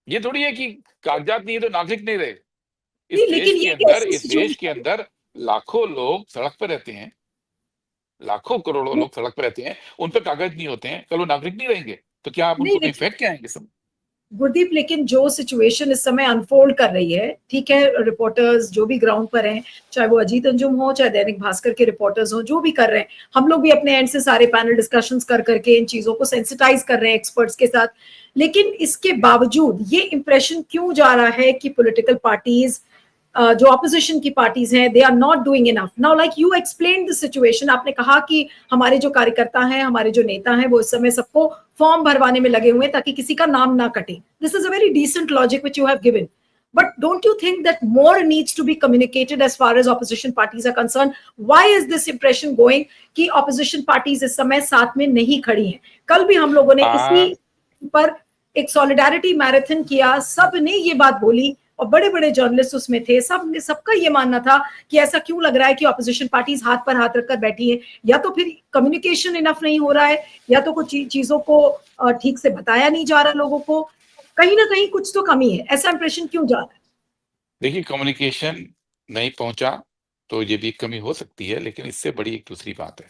ये थोड़ी है कि कागजात नहीं है तो नागरिक नहीं रहे। नहीं, लेकिन ये कैसी इस देश के सिचुएशन? अंदर लाखों लोग सड़क पर रहते हैं। लाखों करोड़ों लोग सड़क पर रहते हैं, उन पे कागज नहीं होते हैं। कल वो नागरिक नहीं रहेंगे तो क्या आप नहीं, उनको कहीं लेकिन फेंक के आएंगे सब? गुरदीप, लेकिन जो सिचुएशन इस समय अनफोल्ड कर रही है, ठीक है, रिपोर्टर्स जो भी ग्राउंड पर हैं, चाहे वो अजीत अंजुम हो, चाहे दैनिक भास्कर के रिपोर्टर्स हो, जो भी कर रहे हैं, हम लोग भी अपने एंड से सारे पैनल डिस्कशंस कर करके इन चीजों को सेंसिटाइज कर रहे हैं एक्सपर्ट्स के साथ। लेकिन इसके बावजूद ये इंप्रेशन क्यों जा रहा है कि पॉलिटिकल पार्टीज, जो ऑपोजिशन की पार्टीज हैं, they are not doing enough? Now like you explain the situation, आपने कहा कि हमारे जो कार्यकर्ता हैं, हमारे जो नेता हैं, वो इस समय सबको फॉर्म भरवाने में लगे हुए हैं ताकि किसी का नाम ना कटे। This is a very decent logic which you have given, but don't you think that more needs to be communicated as far as opposition parties are concerned? Why is this impression going कि opposition parties इस समय साथ में नहीं खड़ी हैं? कल भी हम लोगों ने इसी आ, पर एक सॉलिडारिटी मैराथन किया, सब ने ये बात बोली और बड़े बड़े जर्नलिस्ट उसमें थे, सब ने, सबका ये मानना था कि ऐसा क्यों लग रहा है कि ऑपोजिशन पार्टीज हाथ पर हाथ रखकर बैठी है, या तो फिर कम्युनिकेशन इनफ नहीं हो रहा है, या तो कुछ चीजों को ठीक से बताया नहीं जा रहा लोगों को। कहीं ना कहीं कुछ तो कमी है। ऐसा इंप्रेशन क्यों जा रहा है? देखिए, कम्युनिकेशन नहीं पहुंचा तो ये भी एक कमी हो सकती है, लेकिन इससे बड़ी एक दूसरी बात है।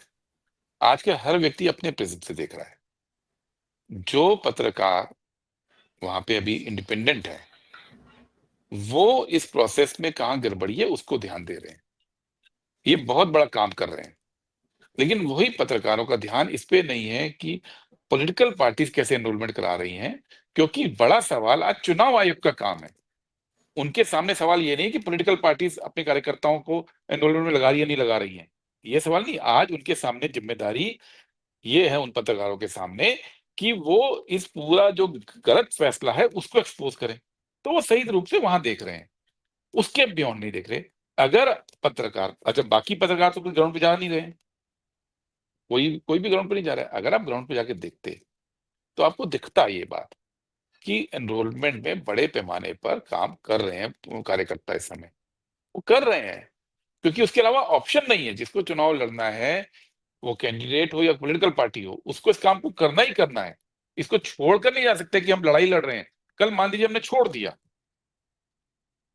आज के हर व्यक्ति अपने प्रिज्म से देख रहा है। जो पत्रकार वहां पे अभी इंडिपेंडेंट है, वो इस प्रोसेस में कहाँ गड़बड़ी है उसको ध्यान दे रहे हैं। ये बहुत बड़ा काम कर रहे हैं। लेकिन वही पत्रकारों का ध्यान इस पे नहीं है कि पॉलिटिकल पार्टीज कैसे एनरोलमेंट करा रही हैं। क्योंकि बड़ा सवाल आज चुनाव आयोग का काम है। उनके सामने सवाल ये नहीं कि पॉलिटिकल पार्टीज अपने कार्यकर्ताओं को एनरोलमेंट में लगा रही है नहीं लगा रही हैं। ये सवाल नहीं। आज उनके सामने जिम्मेदारी ये है उन पत्रकारों के सामने कि वो इस पूरा जो गलत फैसला है उसको एक्सपोज करें। तो वो सही रूप से वहां देख रहे हैं, उसके बियॉन्ड नहीं देख रहे। अगर पत्रकार, अच्छा बाकी पत्रकार तो ग्राउंड पे जा नहीं रहे हैं, कोई कोई भी ग्राउंड पे नहीं जा रहा है। अगर आप ग्राउंड पे जाके देखते तो आपको दिखता ये बात कि एनरोलमेंट में बड़े पैमाने पर काम कर रहे हैं कार्यकर्ता इस समय। वो कर रहे हैं क्योंकि उसके अलावा ऑप्शन नहीं है। जिसको चुनाव लड़ना है, वो कैंडिडेट हो या पॉलिटिकल पार्टी हो, उसको इस काम को करना ही करना है। इसको छोड़कर नहीं जा सकते कि हम लड़ाई लड़ रहे हैं। कल मान लीजिए हमने छोड़ दिया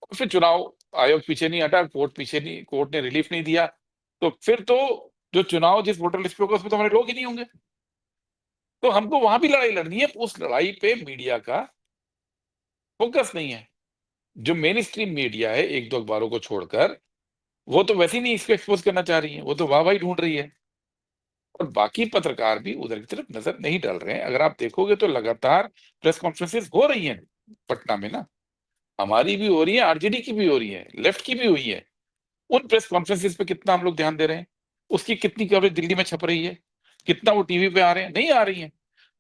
और फिर चुनाव आयोग पीछे नहीं हटा, कोर्ट ने रिलीफ नहीं दिया, तो फिर तो जो चुनाव जिस वोटर लिस्ट पे होगा उसमें तो हमारे लोग ही नहीं होंगे। तो हमको वहां भी लड़ाई लड़नी है। उस लड़ाई पे मीडिया का फोकस नहीं है। जो मेन स्ट्रीम मीडिया है, एक दो अखबारों को छोड़कर, वो तो वैसे ही नहीं इसको एक्सपोज करना चाह रही है। वो तो वाहवाही ढूंढ रही है। और बाकी पत्रकार भी उधर की तरफ नजर नहीं डाल रहे हैं। अगर आप देखोगे तो लगातार प्रेस कॉन्फ्रेंसेस हो रही हैं पटना में ना, हमारी भी हो रही है, आरजेडी की भी हो रही है, लेफ्ट की भी हुई है। उन प्रेस कॉन्फ्रेंसेस पे कितना हम लोग ध्यान दे रहे हैं, उसकी कितनी कवरेज दिल्ली में छप रही है, कितना वो टीवी पे आ रहे हैं, नहीं आ रही है।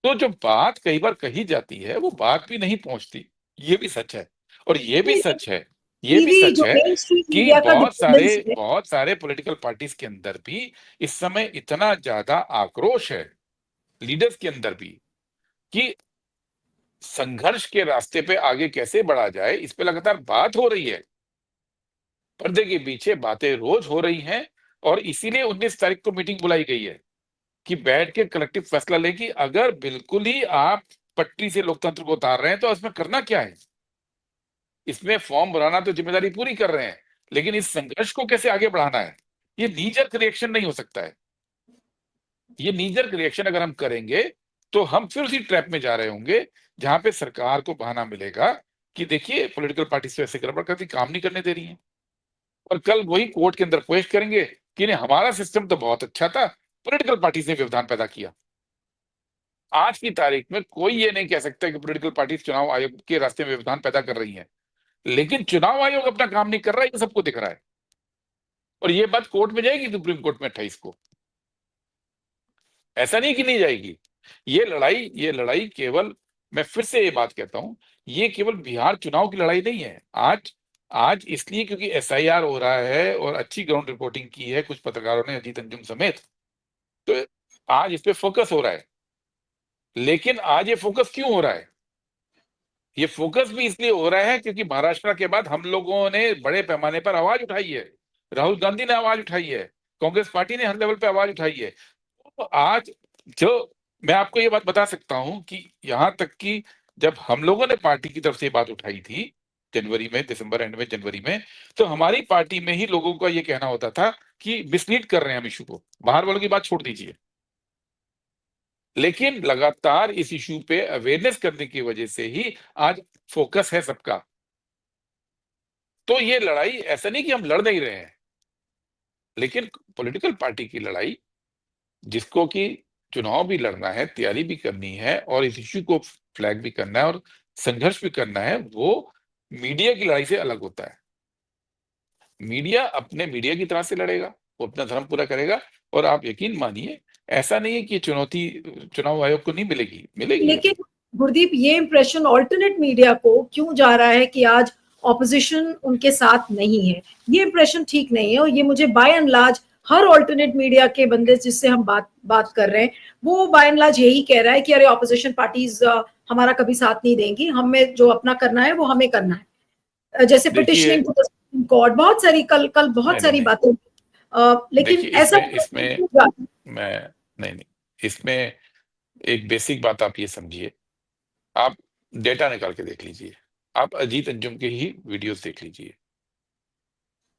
तो जो बात कई बार कही जाती है वो बात भी नहीं पहुंचती, ये भी सच है। और ये भी सच है, ये भी टीवी सच जो है मेन स्ट्रीम कि मीडिया का डिपेंडेंस है। बहुत सारे पॉलिटिकल पार्टीज के अंदर भी इस समय इतना ज्यादा आक्रोश है, लीडर्स के अंदर भी, कि संघर्ष के रास्ते पे आगे कैसे बढ़ा जाए, इस पे लगातार बात हो रही है। पर्दे के पीछे बातें रोज हो रही हैं, और इसीलिए 19 तारीख को मीटिंग बुलाई गई है कि बैठ के कलेक्टिव फैसला लें कि अगर बिल्कुल ही आप पटरी से लोकतंत्र को उतार रहे हैं तो इसमें करना क्या है। इसमें फॉर्म भराना तो जिम्मेदारी पूरी कर रहे हैं, लेकिन इस संघर्ष को कैसे आगे बढ़ाना है, ये नीजर्क रिएक्शन नहीं हो सकता है। ये नीजर्क रिएक्शन अगर हम करेंगे तो हम फिर उसी ट्रैप में जा रहे होंगे, जहां पे सरकार को बहाना मिलेगा कि देखिए पॉलिटिकल पार्टी से ऐसे गड़बड़ करती, काम नहीं करने दे रही है। और कल वही कोर्ट के अंदर पेश करेंगे कि नहीं, हमारा सिस्टम तो बहुत अच्छा था, पॉलिटिकल पार्टी ने व्यवधान पैदा किया। आज की तारीख में कोई ये नहीं कह सकता कि पॉलिटिकल पार्टी चुनाव आयोग के रास्ते में व्यवधान पैदा कर रही है, लेकिन चुनाव आयोग अपना काम नहीं कर रहा है, ये सबको दिख रहा है। और ये बात कोर्ट में जाएगी, सुप्रीम कोर्ट में 28 को। ऐसा नहीं कि नहीं जाएगी। ये लड़ाई केवल, मैं फिर से ये बात कहता हूं, ये केवल बिहार चुनाव की लड़ाई नहीं है। आज आज इसलिए क्योंकि एसआईआर हो रहा है और अच्छी ग्राउंड रिपोर्टिंग की है कुछ पत्रकारों ने, अजीत अंजुम समेत, तो आज इस पे फोकस हो रहा है। लेकिन आज ये फोकस क्यों हो रहा है? ये फोकस भी इसलिए हो रहा है क्योंकि महाराष्ट्र के बाद हम लोगों ने बड़े पैमाने पर आवाज उठाई है, राहुल गांधी ने आवाज उठाई है, कांग्रेस पार्टी ने हर लेवल पे आवाज उठाई है। तो आज जो, मैं आपको ये बात बता सकता हूं कि यहां तक कि जब हम लोगों ने पार्टी की तरफ से ये बात उठाई थी जनवरी में, दिसंबर एंड में, जनवरी में, तो हमारी पार्टी में ही लोगों का ये कहना होता था कि मिसलीड कर रहे हैं हम इशू को, बाहर वालों की बात छोड़ दीजिए। लेकिन लगातार इस इशू पे अवेयरनेस करने की वजह से ही आज फोकस है सबका। तो ये लड़ाई ऐसा नहीं कि हम लड़ नहीं रहे हैं, लेकिन पॉलिटिकल पार्टी की लड़ाई, जिसको कि चुनाव भी लड़ना है, तैयारी भी करनी है और इस इश्यू को फ्लैग भी करना है और संघर्ष भी करना है, वो मीडिया की लड़ाई से अलग होता है। मीडिया अपने मीडिया की तरह से लड़ेगा, वो अपना धर्म पूरा करेगा। और आप यकीन मानिए, ऐसा नहीं है कि ये चुनौती चुनाव आयोग को नहीं मिलेगी, मिलेगी लेकिन अभी। गुरदीप, ये इंप्रेशन ऑल्टरनेट मीडिया को क्यों जा रहा है कि आज ऑपोजिशन उनके साथ नहीं है? ये इंप्रेशन ठीक नहीं है, और ये मुझे बाय एंड लार्ज हर ऑल्टरनेट मीडिया के बंदे जिससे हम बात बात कर रहे हैं, वो बाय एंड लार्ज यही कह रहा है कि अरे ऑपोजिशन पार्टीज हमारा कभी साथ नहीं देंगी, हमें जो अपना करना है वो हमें करना है। जैसे देखिए, petitioning to the Supreme Court, बहुत सारी कल कल नहीं बहुत नहीं सारी नहीं, बातें। लेकिन देखिए ऐसा इसमें इसमें क्यों जा रहा है? मैं, नहीं नहीं, इसमें एक बेसिक बात आप ये समझिए, आप डेटा निकाल के देख लीजिए, आप अजीत अंजुम के ही वीडियोस देख लीजिए,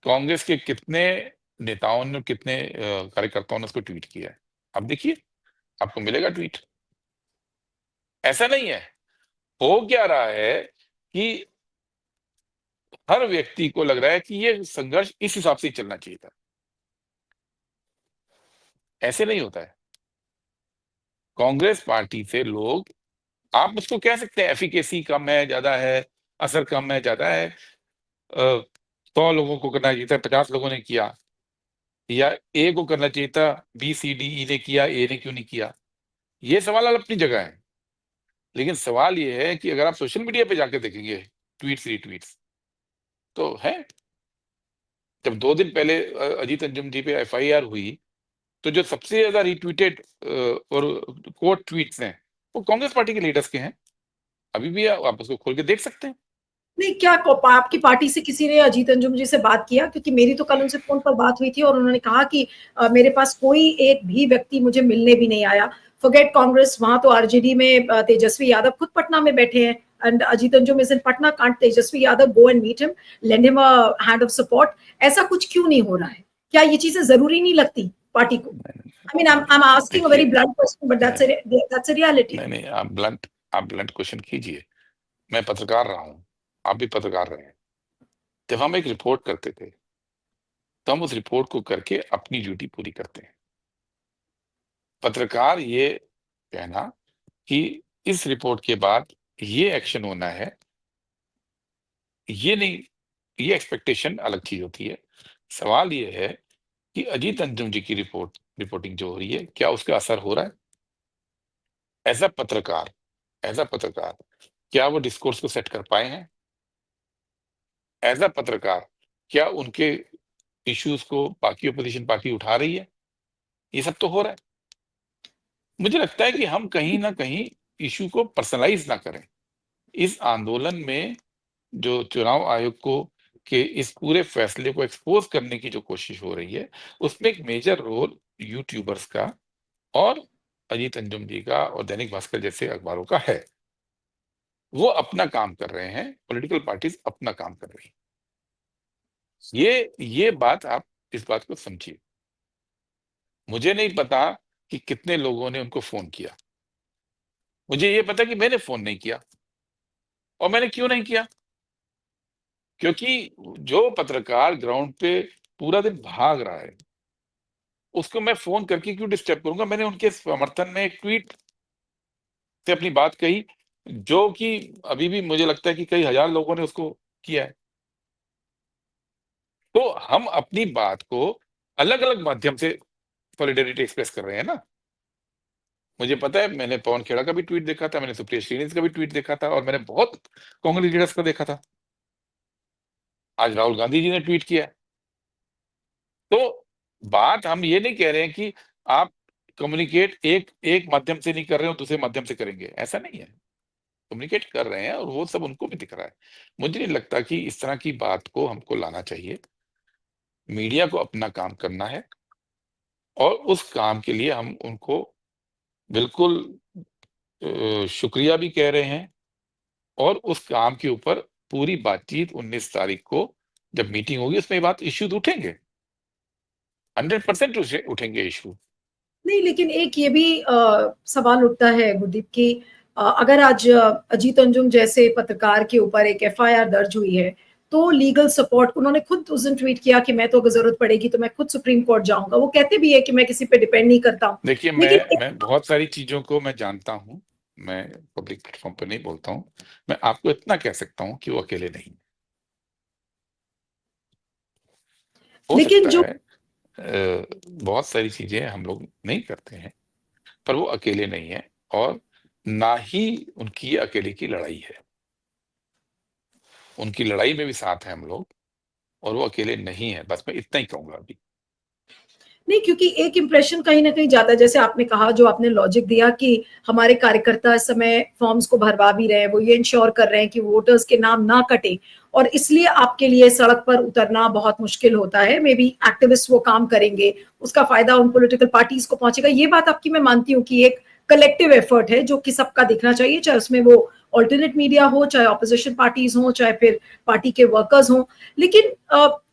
कांग्रेस के कितने नेताओं ने, कितने कार्यकर्ताओं ने उसको ट्वीट किया है, आप देखिए, आपको मिलेगा ट्वीट। ऐसा नहीं है, हो क्या रहा है कि हर व्यक्ति को लग रहा है कि ये संघर्ष इस हिसाब से ही चलना चाहिए था। ऐसे नहीं होता है। कांग्रेस पार्टी से लोग, आप उसको कह सकते हैं एफिकेसी कम है, ज्यादा है, असर कम है, ज्यादा है, 100 लोगों को करना चाहिए था, 50 लोगों ने किया, या ए को करना चाहिए था, बी सी डी ई ने किया, ए ने क्यों नहीं किया। ये सवाल अपनी जगह है, लेकिन सवाल ये है कि अगर आप सोशल मीडिया पे जाकर देखेंगे ट्वीट्स रीट्वीट्स, तो है। जब 2 दिन पहले अजीत अंजुम जी पे एफआईआर हुई, तो जो सबसे ज्यादा रिट्वीटेड और कोट ट्वीट्स हैं वो कांग्रेस पार्टी के लीडर्स के हैं। अभी भी आप उसको खोल के देख सकते हैं। नहीं, क्या आपकी पार्टी से किसी ने अजीत अंजुम जी से बात किया? क्योंकि मेरी तो कल उनसे फोन पर बात हुई थी और उन्होंने कहा कि मेरे पास कोई एक भी व्यक्ति मुझे मिलने भी नहीं आया। फॉरगेट कांग्रेस, वहां तो आरजेडी में तेजस्वी यादव खुद पटना में बैठे हैं, and Ajit Anjum is in Patna. Can't Tejashwi Yadav go and meet him, lend him a hand of support? ऐसा कुछ क्यों नहीं हो रहा है? क्या ये चीजें जरूरी नहीं लगती पार्टी को? I mean, I am asking a very देखिए, ब्लंट क्वेश्चन, बट नहीं दैट्स अ रियलिटी। नहीं नहीं, आप ब्लंट क्वेश्चन कीजिए। मैं पत्रकार रहा हूं, आप भी पत्रकार रहे हैं। जब हम एक रिपोर्ट करते थे, तो हम उस रिपोर्ट को करके अपनी ड्यूटी पूरी करते हैं। पत्रकार ये कहना कि इस रिपोर्ट के बाद ये एक्शन होना है, ये नहीं, ये एक्सपेक्टेशन अलग चीज होती है। सवाल ये है कि अजीत अंजुम जी की रिपोर्टिंग जो हो रही है, क्या उसका असर हो रहा है? एज अ पत्रकार, क्या वो डिस्कोर्स को सेट कर पाए हैं? एज अ पत्रकार, क्या उनके इश्यूज को बाकी अपोजिशन पार्टी उठा रही है? ये सब तो हो रहा है। मुझे लगता है कि हम कहीं ना कहीं इशू को पर्सनलाइज ना करें। इस आंदोलन में जो चुनाव आयोग को के इस पूरे फैसले को एक्सपोज करने की जो कोशिश हो रही है, उसमें एक मेजर रोल यूट्यूबर्स का और अजीत अंजुम जी का और दैनिक भास्कर जैसे अखबारों का है। वो अपना काम कर रहे हैं, पॉलिटिकल पार्टीज अपना काम कर रही हैं। ये बात आप इस बात को समझिए। मुझे नहीं पता कि कितने लोगों ने उनको फोन किया। मुझे ये पता कि मैंने फोन नहीं किया। और मैंने क्यों नहीं किया? क्योंकि जो पत्रकार ग्राउंड पे पूरा दिन भाग रहा है, उसको मैं फोन करके क्यों डिस्टर्ब करूंगा? मैंने उनके समर्थन में एक ट्वीट से अपनी बात कही, जो कि अभी भी मुझे लगता है कि कई हजार लोगों ने उसको किया है। तो हम अपनी बात को अलग अलग माध्यम से सॉलिडेरिटी एक्सप्रेस कर रहे हैं ना। मुझे पता है, मैंने पवन खेड़ा का भी ट्वीट देखा था, मैंने सुप्रिया श्रीनिवास का भी ट्वीट देखा था, और मैंने बहुत कांग्रेस लीडर्स का देखा था। आज राहुल गांधी जी ने ट्वीट किया है। तो बात हम ये नहीं कह रहे हैं कि आप कम्युनिकेट एक एक माध्यम से नहीं कर रहे हो, दूसरे माध्यम से करेंगे, ऐसा नहीं है। कम्युनिकेट कर रहे हैं और वो सब उनको भी दिख रहा है। मुझे नहीं लगता कि इस तरह की बात को हमको लाना चाहिए। मीडिया को अपना काम करना है, और उस काम के लिए हम उनको बिल्कुल शुक्रिया भी कह रहे हैं। और उस काम के ऊपर पूरी बातचीत 19 तारीख को जब मीटिंग होगी, उसमें ये बात इश्यूज उठेंगे, 100% उठेंगे इशू। नहीं, लेकिन एक ये भी सवाल उठता है गुरदीप की, अगर आज अजीत अंजुम जैसे पत्रकार के ऊपर एक एफआईआर दर्ज हुई है, तो लीगल सपोर्ट उन्होंने खुद उस दिन ट्वीट किया कि मैं तो अगर जरूरत पड़ेगी तो मैं खुद सुप्रीम कोर्ट जाऊंगा। वो कहते भी है कि मैं किसी पे डिपेंड नहीं करता हूँ। देखिए, लेकिन मैं बहुत सारी चीजों को मैं जानता हूँ। मैं पब्लिक प्लेटफॉर्म पर नहीं बोलता हूँ। मैं आपको इतना कह सकता हूँ कि वो अकेले नहीं। हो लेकिन सकता जो है बहुत सारी चीजें हम लोग नहीं करते हैं, पर वो अकेले नहीं है। और ना ही उनकी ये अकेले की लड़ाई है। उनकी लड़ाई में भी साथ हैं हम लोग, और वो अकेले नहीं है। बस मैं इतना ही कहूंगा अभी। नहीं, क्योंकि एक इंप्रेशन कहीं ना कहीं जाता है, जैसे आपने कहा, जो आपने लॉजिक दिया कि हमारे कार्यकर्ता इस समय फॉर्म्स को भरवा भी रहे हैं, वो ये इंश्योर कर रहे हैं कि वोटर्स के नाम ना कटे, और इसलिए आपके लिए सड़क पर उतरना बहुत मुश्किल होता है। मे बी एक्टिविस्ट वो काम करेंगे, उसका फायदा उन पॉलिटिकल पार्टीज को पहुंचेगा। ये बात आपकी मैं मानती हूँ कि एक कलेक्टिव एफर्ट है जो कि सबका दिखना चाहिए, चाहे उसमें वो ऑल्टरनेट मीडिया हो, चाहे ऑपोजिशन पार्टीज हो, चाहे फिर पार्टी के वर्कर्स हों। लेकिन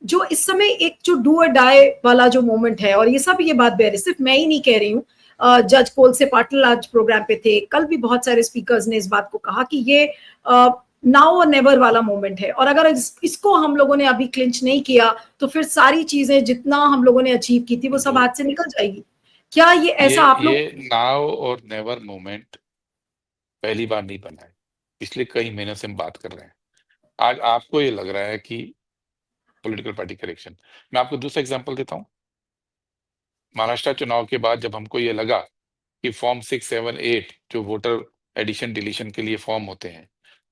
जो इस समय एक जो डू और डाई वाला जो मोमेंट है, और ये सब ये बात बेर सिर्फ मैं ही नहीं कह रही हूँ, जज कोल से पाटिल आज प्रोग्राम पे थे, कल भी बहुत सारे स्पीकर्स ने इस बात को कहा कि ये नाउ और नेवर वाला मोमेंट है, और अगर इसको हम लोगों ने अभी क्लिंच नहीं किया तो फिर सारी चीजें जितना हम लोगों ने अचीव की थी वो सब जो हाथ से निकल जाएगी। क्या ये ऐसा आप ये लोग? नाउ और नेवर मोमेंट पहली बार नहीं बना है। पिछले कई महीनों से हम बात कर रहे हैं। आज आपको ये लग रहा है कि पॉलिटिकल पार्टी करेक्शन। मैं आपको दूसरा एग्जांपल देता हूँ। महाराष्ट्र चुनाव के बाद जब हमको ये लगा कि फॉर्म 6, 7, 8 जो वोटर एडिशन डिलीशन के लिए फॉर्म होते हैं,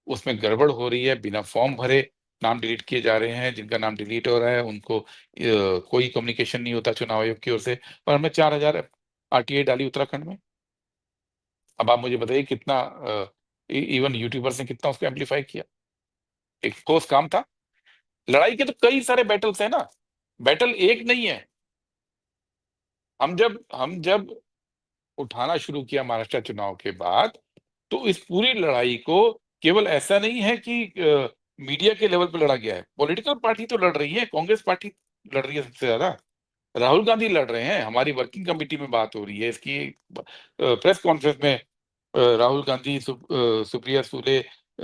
उसमें गड़बड़ हो रही है, बिना फॉर्म भरे नाम डिलीट किए जा रहे हैं। जिनका नाम डिलीट हो रहा है उनको कोई कम्युनिकेशन नहीं होता चुनाव आयोग की ओर से। और हमने 4,000 आरटीआई डाली उत्तराखंड में। अब आप मुझे बताइए कितना इवन यूट्यूबर्स ने कितना उसको एम्पलीफाई किया। एक ठोस काम था। लड़ाई के तो कई सारे बैटल्स है ना, बैटल एक नहीं है। हम जब उठाना शुरू किया महाराष्ट्र चुनाव के बाद, तो इस पूरी लड़ाई को केवल ऐसा नहीं है कि मीडिया के लेवल पर लड़ा गया है। पॉलिटिकल पार्टी तो लड़ रही है, कांग्रेस पार्टी लड़ रही है सबसे ज्यादा। राहुल गांधी लड़ रहे हैं, हमारी वर्किंग कमेटी में बात हो रही है इसकी। प्रेस कॉन्फ्रेंस में राहुल गांधी, सुप्रिया सुले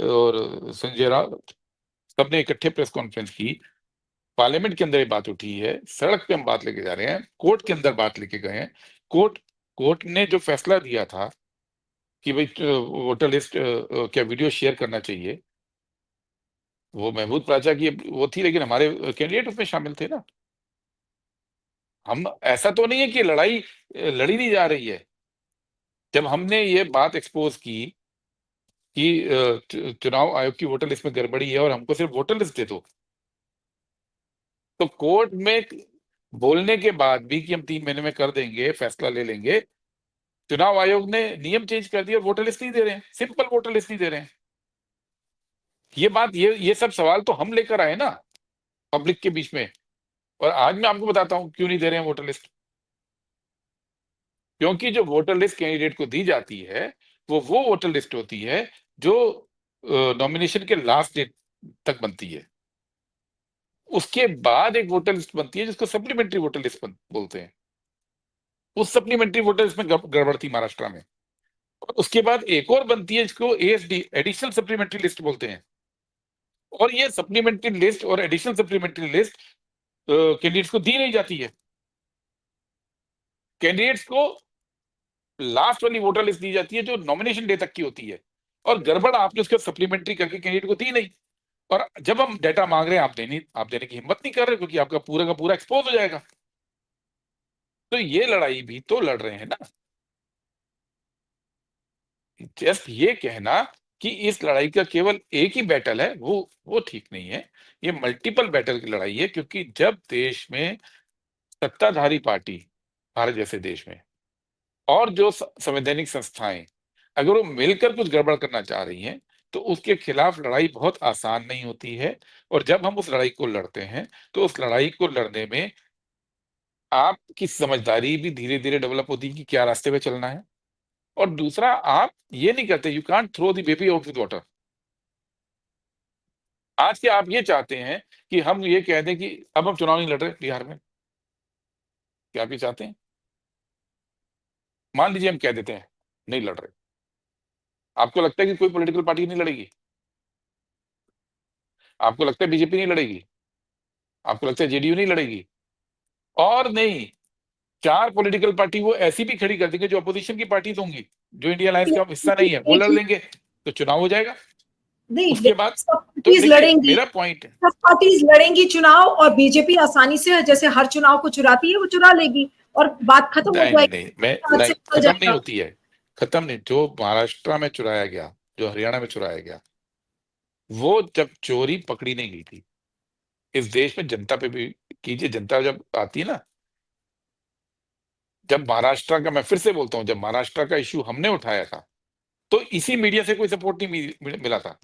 और संजय राउत सबने इकट्ठे प्रेस कॉन्फ्रेंस की। पार्लियामेंट के अंदर ये बात उठी है, सड़क पे हम बात लेके जा रहे हैं, कोर्ट के अंदर बात लेके गए हैं। कोर्ट कोर्ट ने जो फैसला दिया था कि भाई वोटर लिस्ट क्या वीडियो शेयर करना चाहिए, वो महमूद प्राचा की वो थी, लेकिन हमारे कैंडिडेट उसमें शामिल थे ना। हम, ऐसा तो नहीं है कि लड़ाई लड़ी नहीं जा रही है। जब हमने ये बात एक्सपोज की कि चुनाव आयोग की वोटर लिस्ट में गड़बड़ी है और हमको सिर्फ वोटर लिस्ट दे दो, तो कोर्ट में बोलने के बाद भी कि हम 3 महीने में कर देंगे, फैसला ले लेंगे, चुनाव आयोग ने नियम चेंज कर दिया और वोटर लिस्ट नहीं दे रहे हैं, सिंपल वोटर लिस्ट नहीं दे रहे हैं। ये बात, ये सब सवाल तो हम लेकर आए ना पब्लिक के बीच में। और आज मैं आपको बताता हूं क्यों नहीं दे रहे हैं वोटर लिस्ट। क्योंकि जो वोटर लिस्ट कैंडिडेट को दी जाती है, वो वोटर लिस्ट होती है जो नॉमिनेशन के लास्ट डेट तक बनती है। उसके बाद एक वोटर लिस्ट बनती है जिसको सप्लीमेंट्री वोटर लिस्ट बोलते हैं। उस सप्लीमेंट्री वोटर लिस्ट में गड़बड़ थी महाराष्ट्र में। और उसके बाद एक और बनती है जिसको एएसडी, एडिशनल सप्लीमेंट्री लिस्ट बोलते हैं। और ये सप्लीमेंट्री लिस्ट और एडिशनल सप्लीमेंट्री लिस्ट कैंडिडेट्स को दी नहीं जाती है। कैंडिडेट्स को लास्ट वाली वोटर लिस्ट दी जाती है जो नॉमिनेशन डे तक की होती है। और गड़बड़ आपने उसके सप्लीमेंट्री करके कैंडिडेट को दी नहीं। और जब हम डेटा मांग रहे हैं, आप देने की हिम्मत नहीं कर रहे, क्योंकि आपका पूरा का पूरा एक्सपोज हो जाएगा। तो ये लड़ाई भी तो लड़ रहे हैं ना। जस्ट ये कहना कि इस लड़ाई का केवल एक ही बैटल है, वो ठीक नहीं है। ये मल्टीपल बैटल की लड़ाई है, क्योंकि जब देश में सत्ताधारी पार्टी, भारत जैसे देश में, और जो संवैधानिक संस्थाएं, अगर वो मिलकर कुछ गड़बड़ करना चाह रही हैं, तो उसके खिलाफ लड़ाई बहुत आसान नहीं होती है। और जब हम उस लड़ाई को लड़ते हैं, तो उस लड़ाई को लड़ने में आपकी समझदारी भी धीरे धीरे डेवलप होती है कि क्या रास्ते पे चलना है। और दूसरा, आप ये नहीं करते, you can't throw the baby out with water. आज के आप ये चाहते हैं कि हम ये कह दें कि अब हम चुनाव नहीं लड़ रहे बिहार में। क्या आप ये चाहते हैं? मान लीजिए हम कह देते हैं नहीं लड़ रहे, आपको लगता है कि कोई पॉलिटिकल पार्टी नहीं लड़ेगी? आपको लगता है बीजेपी नहीं लड़ेगी? आपको लगता है जेडीयू नहीं लड़ेगी? और नहीं, 4 पॉलिटिकल पार्टी वो ऐसी भी खड़ी कर देंगे जो अपोजिशन की पार्टी होंगी, जो इंडिया अलायंस का हिस्सा नहीं है, वो एक लड़ ही लेंगे, तो चुनाव हो जाएगा। नहीं, उसके लेकिन बाद, सब तो पार्टीज देखिए लड़ेंगी, मेरा पॉइंट है। सब पार्टीज लड़ेंगी चुनाव, और बीजेपी आसानी से जैसे हर चुनाव को चुराती है वो चुरा लेगी और बात खत्म हो नहीं नहीं जाएगी, नहीं, मैं हाथ से नहीं, निकल खत्म नहीं जाएगा। होती है। खत्म नहीं, जो महाराष्ट्र में चुराया गया, जो हरियाणा में चुराया गया, वो जब चोरी पकड़ी नहीं गई थी, इस देश में जनता पे भी कीजिए, जनता जब आती है ना, जब महाराष्ट्र का, मैं फिर से बोलता हूं, जब महाराष्ट्र का इश्यू हमने उठाया था, तो इसी मीडिया से कोई सपोर्ट नहीं मिला था।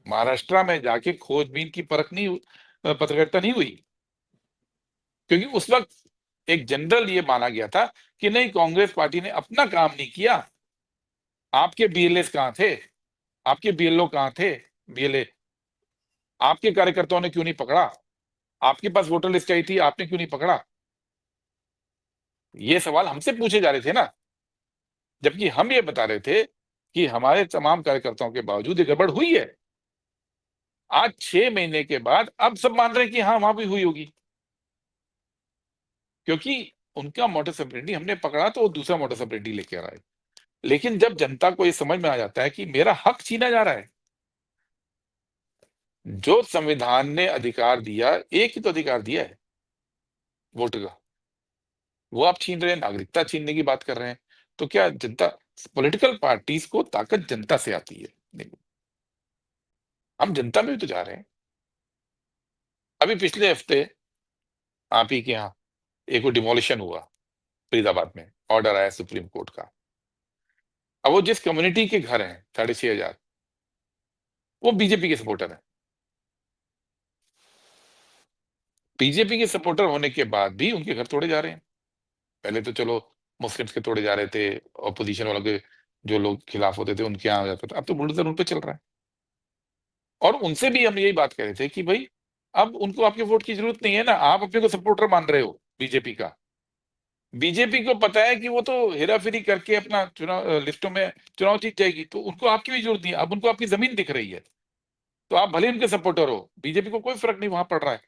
महाराष्ट्र में जाके खोजबीन की परख नहीं, पत्रकारिता नहीं हुई, क्योंकि उस वक्त एक जनरल ये माना गया था कि नहीं, कांग्रेस पार्टी ने अपना काम नहीं किया। आपके बीएलएस कहाँ थे? आपके बीएलओ कहाँ थे? बीएलए, आपके कार्यकर्ताओं ने क्यों नहीं पकड़ा? आपके पास वोटर लिस्ट आई थी, आपने क्यों नहीं पकड़ा? ये सवाल हमसे पूछे जा रहे थे ना। जबकि हम ये बता रहे थे कि हमारे तमाम कार्यकर्ताओं के बावजूद ये गड़बड़ हुई है। आज 6 महीने के बाद अब सब मान रहे हैं कि हाँ, वहां भी हुई होगी, क्योंकि उनका मोटस ऑपरेंडी हमने पकड़ा तो वो दूसरा मोटस ऑपरेंडी लेके आ रहा है। लेकिन जब जनता को ये समझ में आ जाता है कि मेरा हक छीना जा रहा है, जो संविधान ने अधिकार दिया, एक ही तो अधिकार दिया है, वोट का, वो आप छीन रहे हैं, नागरिकता छीनने की बात कर रहे हैं। तो क्या जनता, पॉलिटिकल पार्टीज को ताकत जनता से आती है? नहीं, हम जनता में भी तो जा रहे हैं। अभी पिछले हफ्ते आप ही के यहाँ एक डिमोलिशन हुआ, फरीदाबाद में ऑर्डर आया सुप्रीम कोर्ट का। अब वो जिस कम्युनिटी के घर हैं 6,500, वो बीजेपी के सपोर्टर है। बीजेपी के सपोर्टर होने के बाद भी उनके घर तोड़े जा रहे हैं। पहले तो चलो मुस्लिम्स के तोड़े जा रहे थे, अपोजिशन वालों के, जो लोग खिलाफ होते थे उनके यहाँ हो जाता था, अब तो बुलडोजर उन पे चल रहा है। और उनसे भी हम यही बात कर रहे थे कि भाई, अब उनको आपके वोट की जरूरत नहीं है ना, आप अपने को सपोर्टर मान रहे हो बीजेपी का। बीजेपी को पता है कि वो तो हेरा फेरी करके अपना चुनाव लिस्टों में चुनाव जीत जाएगी, तो उनको आपकी भी जरूरत नहीं है। अब उनको आपकी जमीन दिख रही है, तो आप भले उनके सपोर्टर हो, बीजेपी को कोई फर्क नहीं वहां पड़ रहा है।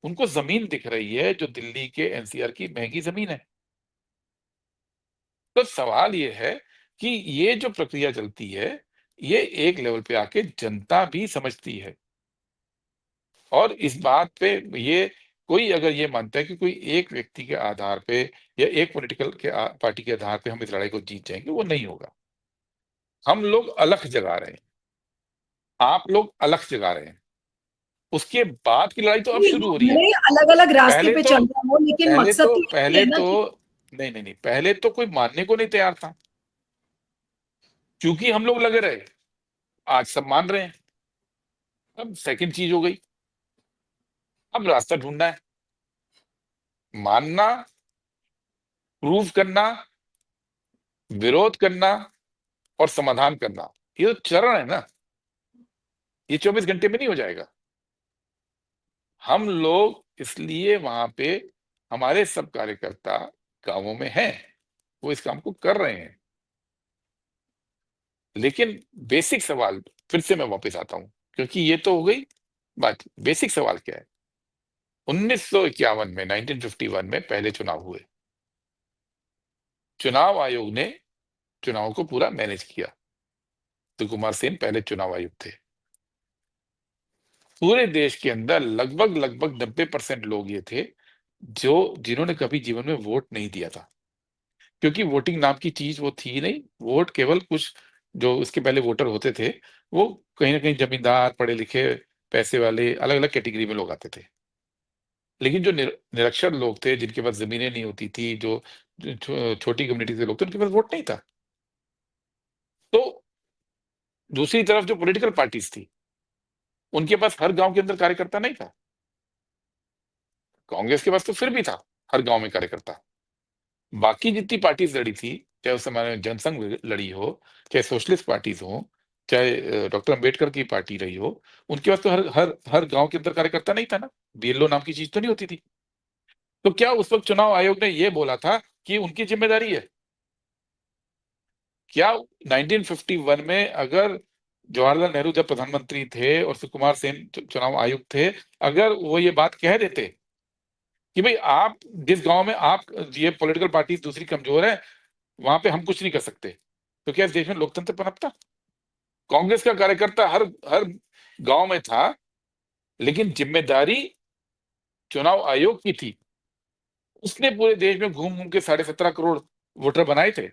उनको जमीन दिख रही है जो दिल्ली के एनसीआर की महंगी जमीन है। तो सवाल ये है कि ये जो प्रक्रिया चलती है, ये एक लेवल पे आके जनता भी समझती है। और इस बात पे ये कोई अगर ये मानता है कि कोई एक व्यक्ति के आधार पे या एक पॉलिटिकल पार्टी के आधार पे हम इस लड़ाई को जीत जाएंगे, वो नहीं होगा। हम लोग अलख जगा रहे हैं, आप लोग अलख जगा रहे हैं। उसके बाद की लड़ाई तो अब शुरू हो रही है। भले अलग अलग रास्ते पहले पे तो चल रहा हो, लेकिन पहले मकसद तो तो यही पहले है ना तो कि नहीं नहीं नहीं, पहले तो कोई मानने को नहीं तैयार था, क्योंकि हम लोग लगे रहे। आज सब मान रहे हैं। अब सेकंड चीज हो गई, अब रास्ता ढूंढना है। मानना, प्रूव करना, विरोध करना और समाधान करना, ये तो चरण है ना। ये 24 घंटे में नहीं हो जाएगा। हम लोग इसलिए वहां पे, हमारे सब कार्यकर्ता गांवों में हैं, वो इस काम को कर रहे हैं। लेकिन बेसिक सवाल, फिर से मैं वापस आता हूं, क्योंकि ये तो हो गई बात। बेसिक सवाल क्या है? 1951 में, 1951 में पहले चुनाव हुए। चुनाव आयोग ने चुनाव को पूरा मैनेज किया। सुकुमार सेन पहले चुनाव आयुक्त थे। पूरे देश के अंदर लगभग लगभग 90% लोग ये थे जो जिन्होंने कभी जीवन में वोट नहीं दिया था, क्योंकि वोटिंग नाम की चीज वो थी नहीं। वोट केवल कुछ जो उसके पहले वोटर होते थे, वो कहीं ना कहीं जमींदार, पढ़े लिखे, पैसे वाले, अलग अलग कैटेगरी में लोग आते थे। लेकिन जो निरक्षर लोग थे, जिनके पास जमीनें नहीं होती थी, जो छोटी कम्युनिटी के लोग थे, उनके पास वोट नहीं था। तो दूसरी तरफ जो पॉलिटिकल पार्टीज थी, उनके पास हर गांव के अंदर कार्यकर्ता नहीं था। कांग्रेस के पास तो फिर भी था हर गांव में कार्यकर्ता। बाकी जितनी पार्टीज लड़ी थी, चाहे उस समय में जनसंघ लड़ी हो, चाहे सोशलिस्ट पार्टीज हो, चाहे डॉक्टर अंबेडकर की पार्टी रही हो, उनके पास तो हर हर हर गांव के अंदर कार्यकर्ता नहीं था ना। बीएलओ नाम की चीज तो नहीं होती थी। तो क्या उस वक्त चुनाव आयोग ने ये बोला था कि उनकी जिम्मेदारी है? क्या 1951 में अगर जवाहरलाल नेहरू जब प्रधानमंत्री थे और सुकुमार सेन चुनाव आयुक्त थे, अगर वो ये बात कह देते कि भाई आप जिस गांव में आप, ये पॉलिटिकल पार्टी दूसरी कमजोर है, वहां पे हम कुछ नहीं कर सकते, तो क्या इस देश में लोकतंत्र पनपता? कांग्रेस का कार्यकर्ता हर हर गांव में था, लेकिन जिम्मेदारी चुनाव आयोग की थी। उसने पूरे देश में घूम घूम के 17.5 करोड़ वोटर बनाए थे।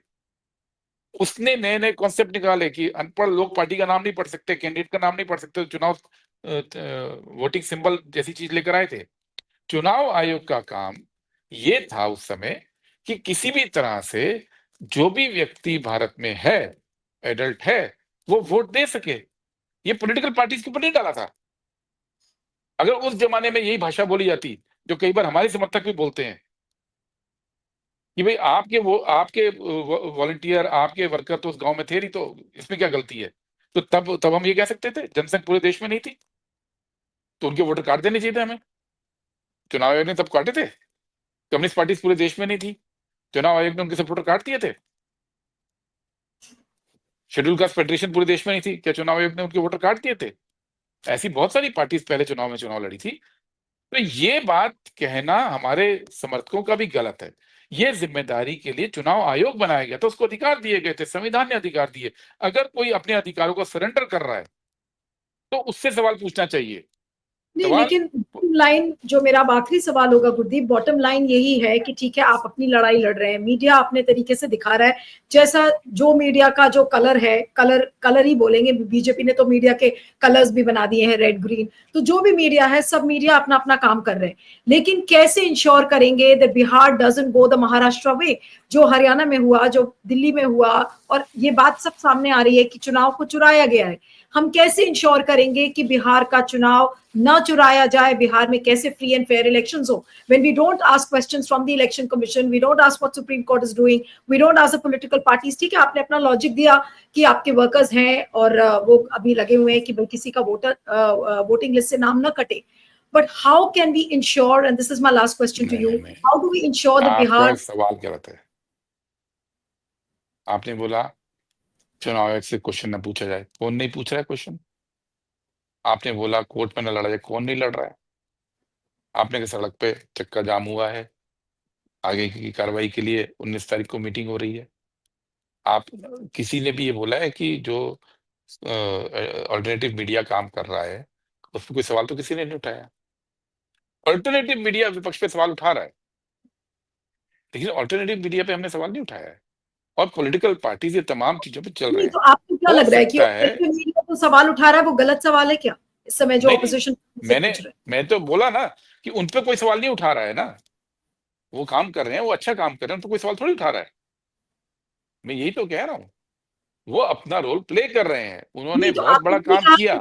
उसने नए नए कॉन्सेप्ट निकाले कि अनपढ़ लोग पार्टी का नाम नहीं पढ़ सकते, कैंडिडेट का नाम नहीं पढ़ सकते, तो चुनाव वोटिंग सिंबल जैसी चीज लेकर आए थे। चुनाव आयोग का काम ये था उस समय कि किसी भी तरह से जो भी व्यक्ति भारत में है, एडल्ट है, वो वोट दे सके। ये पॉलिटिकल पार्टीज के ऊपर नहीं डाला था। अगर उस जमाने में यही भाषा बोली जाती, जो कई बार हमारे समर्थक भी बोलते हैं कि भाई आपके वॉलंटियर, आपके वर्कर तो उस गांव में थे नहीं, तो इसमें क्या गलती है? तो तब हम ये कह सकते थे जनसंघ पूरे देश में नहीं थी, तो उनके वोटर काट देने चाहिए थे हमें। चुनाव आयोग ने तब काटे थे। कम्युनिस्ट पार्टी पूरे देश में नहीं थी, चुनाव आयोग ने उनके सब वोटर काट दिए थे। शेड्यूल कास्ट फेडरेशन पूरे देश में नहीं थी, क्या चुनाव आयोग ने उनके वोटर काट दिए थे? ऐसी बहुत सारी पार्टीज पहले चुनाव में चुनाव लड़ी थी। तो ये बात कहना हमारे समर्थकों का भी गलत है। ये जिम्मेदारी के लिए चुनाव आयोग बनाया गया था, उसको अधिकार दिए गए थे, संविधान ने अधिकार दिए। अगर कोई अपने अधिकारों को सरेंडर कर रहा है, तो उससे सवाल पूछना चाहिए। नहीं, सवाल लेकिन बॉटम लाइन जो मेरा अब आखिरी सवाल होगा गुरदीप, बॉटम लाइन यही है कि ठीक है, आप अपनी लड़ाई लड़ रहे हैं, मीडिया अपने तरीके से दिखा रहा है, जैसा जो मीडिया का जो कलर है, कलर कलर ही बोलेंगे, बीजेपी ने तो मीडिया के कलर्स भी बना दिए हैं, रेड ग्रीन। तो जो भी मीडिया है, सब मीडिया अपना अपना काम कर रहे हैं, लेकिन कैसे इंश्योर करेंगे that Bihar doesn't go the Maharashtra way, जो हरियाणा में हुआ, जो दिल्ली में हुआ, और ये बात सब सामने आ रही है कि चुनाव को चुराया गया है। हम कैसे इंश्योर करेंगे कि बिहार का चुनाव ना चुराया जाए, बिहार में कैसे फ्री एंड फेयर इलेक्शंस हो? When we don't ask questions from the election commission, we don't ask what Supreme Court is doing, we don't ask the political parties। ठीक है, आपने अपना लॉजिक दिया कि आपके वर्कर्स हैं और वो अभी लगे हुए हैं कि भाई किसी का वोटिंग लिस्ट से नाम ना कटे, but how can we ensure, and this is my last question to नहीं you, नहीं नहीं, how do we ensure that Bihar? आपका सवाल गलत है। आपने बोला चुनाव आयोग से क्वेश्चन न पूछा जाए, कौन नहीं पूछ रहा है क्वेश्चन? आपने बोला कोर्ट में न लड़ा जाए, कौन नहीं लड़ रहा है? आपने कहा सड़क पे चक्का जाम हुआ है, आगे की कार्रवाई के लिए 19 तारीख को मीटिंग हो रही है। आप किसी ने भी ये बोला है कि जो ऑल्टरनेटिव मीडिया काम कर रहा है, उस पर कोई सवाल तो किसी ने नहीं उठाया। ऑल्टरनेटिव मीडिया विपक्ष पे सवाल उठा रहा है, लेकिन ऑल्टरनेटिव मीडिया पे हमने सवाल नहीं उठाया है, और पॉलिटिकल पार्टीज ये तमाम चीजों पे चल रहे नहीं हैं। तो आपको क्या हो लग रहा है कि सकता है, ऑब्जेक्टिव मीडिया तो सवाल उठा रहा है, वो गलत सवाल है क्या इस समय जो नहीं नहीं, ऑपोजिशन से पूछ रहे हैं? मैं तो बोला ना कि उन पे कोई सवाल नहीं उठा रहा है ना, वो काम कर रहे हैं, वो अच्छा काम कर रहे हैं, उन पे कोई सवाल थोड़ी उठा रहा है। मैं यही तो कह रहा हूँ, वो अपना रोल प्ले कर रहे हैं, उन्होंने नहीं तो बहुत आप बड़ा काम किया।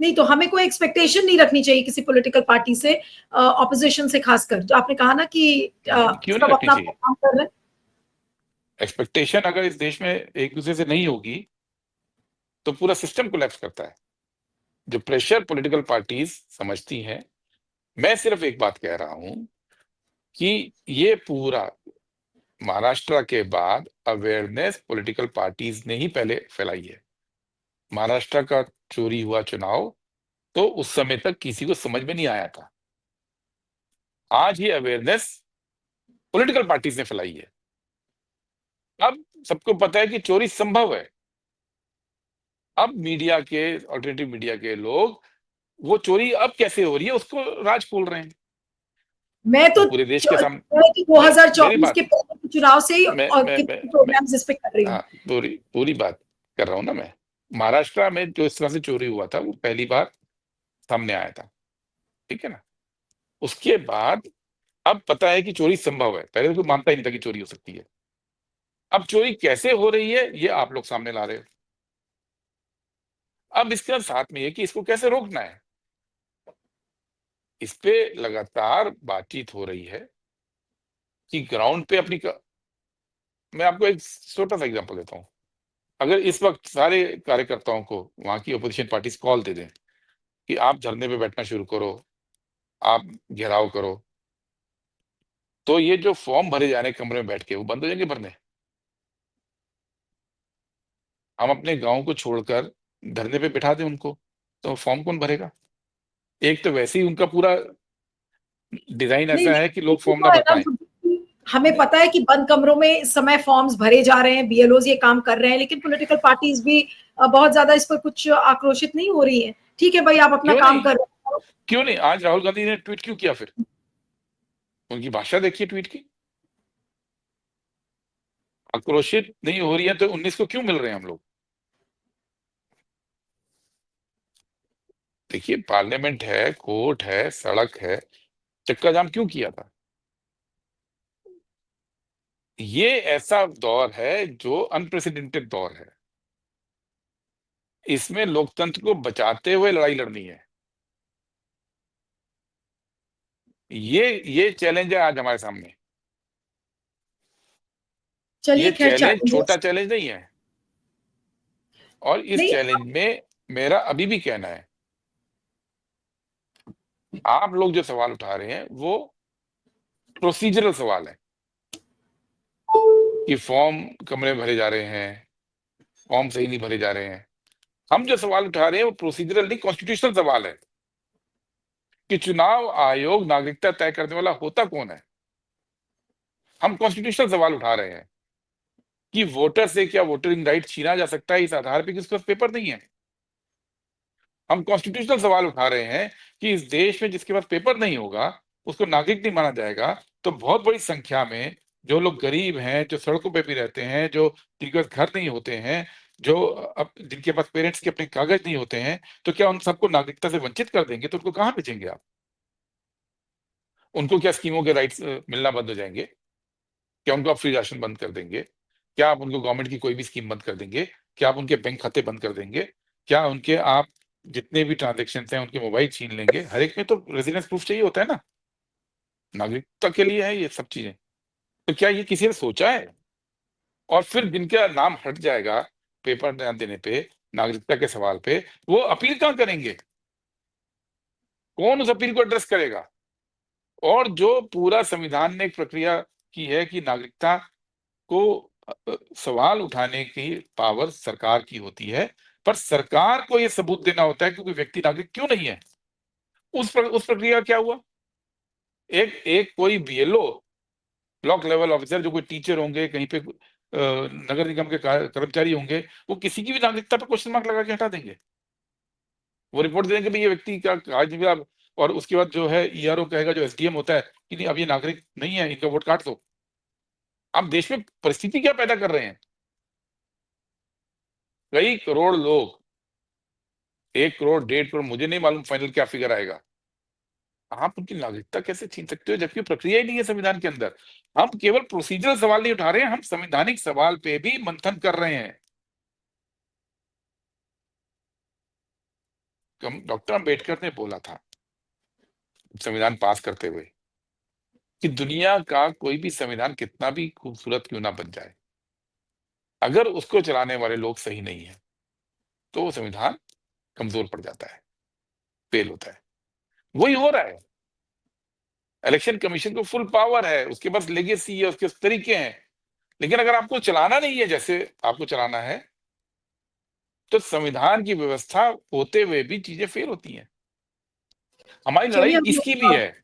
नहीं तो हमें कोई एक्सपेक्टेशन नहीं रखनी चाहिए किसी पॉलिटिकल पार्टी से, ऑपोजिशन से खासकर, जो आपने कहा ना कि क्यों नहीं सब रखनी अपना अपना चाहिए? काम कर रहे हैं। एक्सपेक्टेशन अगर इस देश में एक दूसरे से नहीं होगी तो पूरा सिस्टम कोलैप्स करता है। जो प्रेशर पॉलिटिकल पार्टीज समझती हैं, मैं सिर्फ एक बात कह रहा हूं कि ये पूरा महाराष्ट्र के बाद अवेयरनेस पॉलिटिकल पार्टीज ने ही पहले फैलाई है। महाराष्ट्र का चोरी हुआ चुनाव तो उस समय तक किसी को समझ में नहीं आया था, आज ये अवेयरनेस पॉलिटिकल पार्टीज ने फैलाई है। अब सबको पता है कि चोरी संभव है। अब मीडिया के, ऑल्टरनेटिव मीडिया के लोग वो चोरी अब कैसे हो रही है उसको राज खोल रहे हैं। मैं वो तो पूरे देश के सामने, कि नहीं मेरी 2024 के बात, पहले के चुनाव से ही मैं और मैं मैं, कितने मैं प्रोग्राम्स इस पे कर रही हूँ। हाँ, पूरी पूरी बात कर रहा हूं ना मैं। महाराष्ट्र में जो इस तरह से चोरी हुआ था वो पहली बार सामने आया था, ठीक है ना। उसके बाद अब पता है कि चोरी संभव है, पहले तो कोई मानता ही नहीं था कि चोरी हो सकती है। अब चोरी कैसे हो रही है ये आप लोग सामने ला रहे हो। अब इसके साथ में ये कि इसको कैसे रोकना है, इस पे लगातार बातचीत हो रही है कि ग्राउंड पे मैं आपको एक छोटा सा एग्जांपल देता हूँ। अगर इस वक्त सारे कार्यकर्ताओं को वहां की अपोजिशन पार्टीज कॉल दे दें कि आप धरने पे बैठना शुरू करो, आप घेराव करो, तो ये जो फॉर्म भरे जा रहे हैं कमरे में बैठ के, वो बंद हो जाएंगे भरने। हम अपने गांव को छोड़कर धरने पे बिठा दें उनको, तो फॉर्म कौन भरेगा? एक तो वैसे ही उनका पूरा डिजाइन नहीं ऐसा है कि नहीं, लोग ये फॉर्म तो ना है भर ना पाए। कि हमें नहीं, पता है कि बंद कमरों में इस समय फॉर्म्स भरे जा रहे हैं, बीएलओज ये काम कर रहे हैं, लेकिन पॉलिटिकल पार्टीज भी बहुत ज्यादा इस पर कुछ आक्रोशित नहीं हो रही है। ठीक है भाई, आप अपना क्यों काम नहीं, कर रहे हो। क्यों नहीं? आज राहुल गांधी ने ट्वीट क्यों किया फिर? उनकी भाषा देखिए ट्वीट की। आक्रोशित नहीं हो रही है तो 19 को क्यों मिल रहे हैं हम लोग? देखिए, पार्लियामेंट है, कोर्ट है, सड़क है, चक्का जाम क्यों किया था? ये ऐसा दौर है जो अनप्रेसिडेंटेड दौर है, इसमें लोकतंत्र को बचाते हुए लड़ाई लड़नी है। ये चैलेंज है आज हमारे सामने। चलिए ये खैर, चैलेंज छोटा चैलेंजेस चैलेंज नहीं है, और इस नहीं। चैलेंज में मेरा अभी भी कहना है, आप लोग जो सवाल उठा रहे हैं वो प्रोसीजरल सवाल है कि फॉर्म कमरे में भरे जा रहे हैं, फॉर्म सही नहीं भरे जा रहे हैं। हम जो सवाल उठा रहे हैं वो प्रोसीजरल नहीं, कॉन्स्टिट्यूशनल सवाल है कि चुनाव आयोग नागरिकता तय करने वाला होता कौन है। हम कॉन्स्टिट्यूशनल सवाल उठा रहे हैं कि वोटर से क्या वोटिंग राइट छीना जा सकता है इस आधार पे कि उसके पास पेपर नहीं है। हम कॉन्स्टिट्यूशनल सवाल उठा रहे हैं कि इस देश में जिसके पास पेपर नहीं होगा उसको नागरिक नहीं माना जाएगा। तो बहुत बड़ी संख्या में जो लोग गरीब हैं, जो सड़कों पे भी रहते हैं, जो जिनके पास घर नहीं होते हैं, जो अब जिनके पास पेरेंट्स के अपने कागज नहीं होते हैं, तो क्या उन सबको नागरिकता से वंचित कर देंगे? तो उनको कहाँ भेजेंगे आप? उनको क्या स्कीमों के राइट्स मिलना बंद हो जाएंगे? क्या उनको आप फ्री राशन बंद कर देंगे? क्या आप उनको गवर्नमेंट की कोई भी स्कीम बंद कर देंगे? क्या आप उनके बैंक खाते बंद कर देंगे? क्या उनके आप जितने भी ट्रांजेक्शन हैं उनके मोबाइल छीन लेंगे? हर एक में तो रेजिडेंस प्रूफ चाहिए होता है ना, नागरिकता के लिए है ये सब चीजें। तो क्या ये किसी ने सोचा है? और फिर जिनका नाम हट जाएगा पेपर न देने पे, नागरिकता के सवाल पे, वो अपील कहाँ करेंगे? कौन उस अपील को एड्रेस करेगा? और जो पूरा संविधान ने एक प्रक्रिया की है कि नागरिकता को सवाल उठाने की पावर सरकार की होती है, पर सरकार को यह सबूत देना होता है कि कोई व्यक्ति नागरिक क्यों नहीं है। उस प्रक्रिया क्या हुआ? एक एक कोई बीएलओ, ब्लॉक लेवल ऑफिसर, जो कोई टीचर होंगे, कहीं पे नगर निगम के कर्मचारी होंगे, वो किसी की भी नागरिकता पे क्वेश्चन मार्क लगा के हटा देंगे। वो रिपोर्ट देंगे भाई ये व्यक्ति का आज भी आप, और उसके बाद जो है ईआरओ कहेगा, जो एसडीएम होता है कि नहीं अब ये नागरिक नहीं है, इनका वोट काट दो। आप देश में परिस्थिति क्या पैदा कर रहे हैं? कई करोड़ लोग, 1 करोड़ 1.5 करोड़, मुझे नहीं मालूम फाइनल क्या फिगर आएगा, आप उनकी नागरिकता कैसे छीन सकते हो जबकि प्रक्रिया ही नहीं है संविधान के अंदर। हम केवल प्रोसीजरल सवाल नहीं उठा रहे हैं, हम संवैधानिक सवाल पे भी मंथन कर रहे हैं। डॉक्टर अंबेडकर ने बोला था संविधान पास करते हुए कि दुनिया का कोई भी संविधान कितना भी खूबसूरत क्यों ना बन जाए, अगर उसको चलाने वाले लोग सही नहीं है तो वो संविधान कमजोर पड़ जाता है, फेल होता है। वही हो रहा है। इलेक्शन कमीशन को फुल पावर है, उसके पास लेगेसी है, उसके तरीके हैं, लेकिन अगर आपको चलाना नहीं है जैसे आपको चलाना है, तो संविधान की व्यवस्था होते हुए भी चीजें फेल होती हैं। हमारी चलिए लड़ाई इसकी भी है।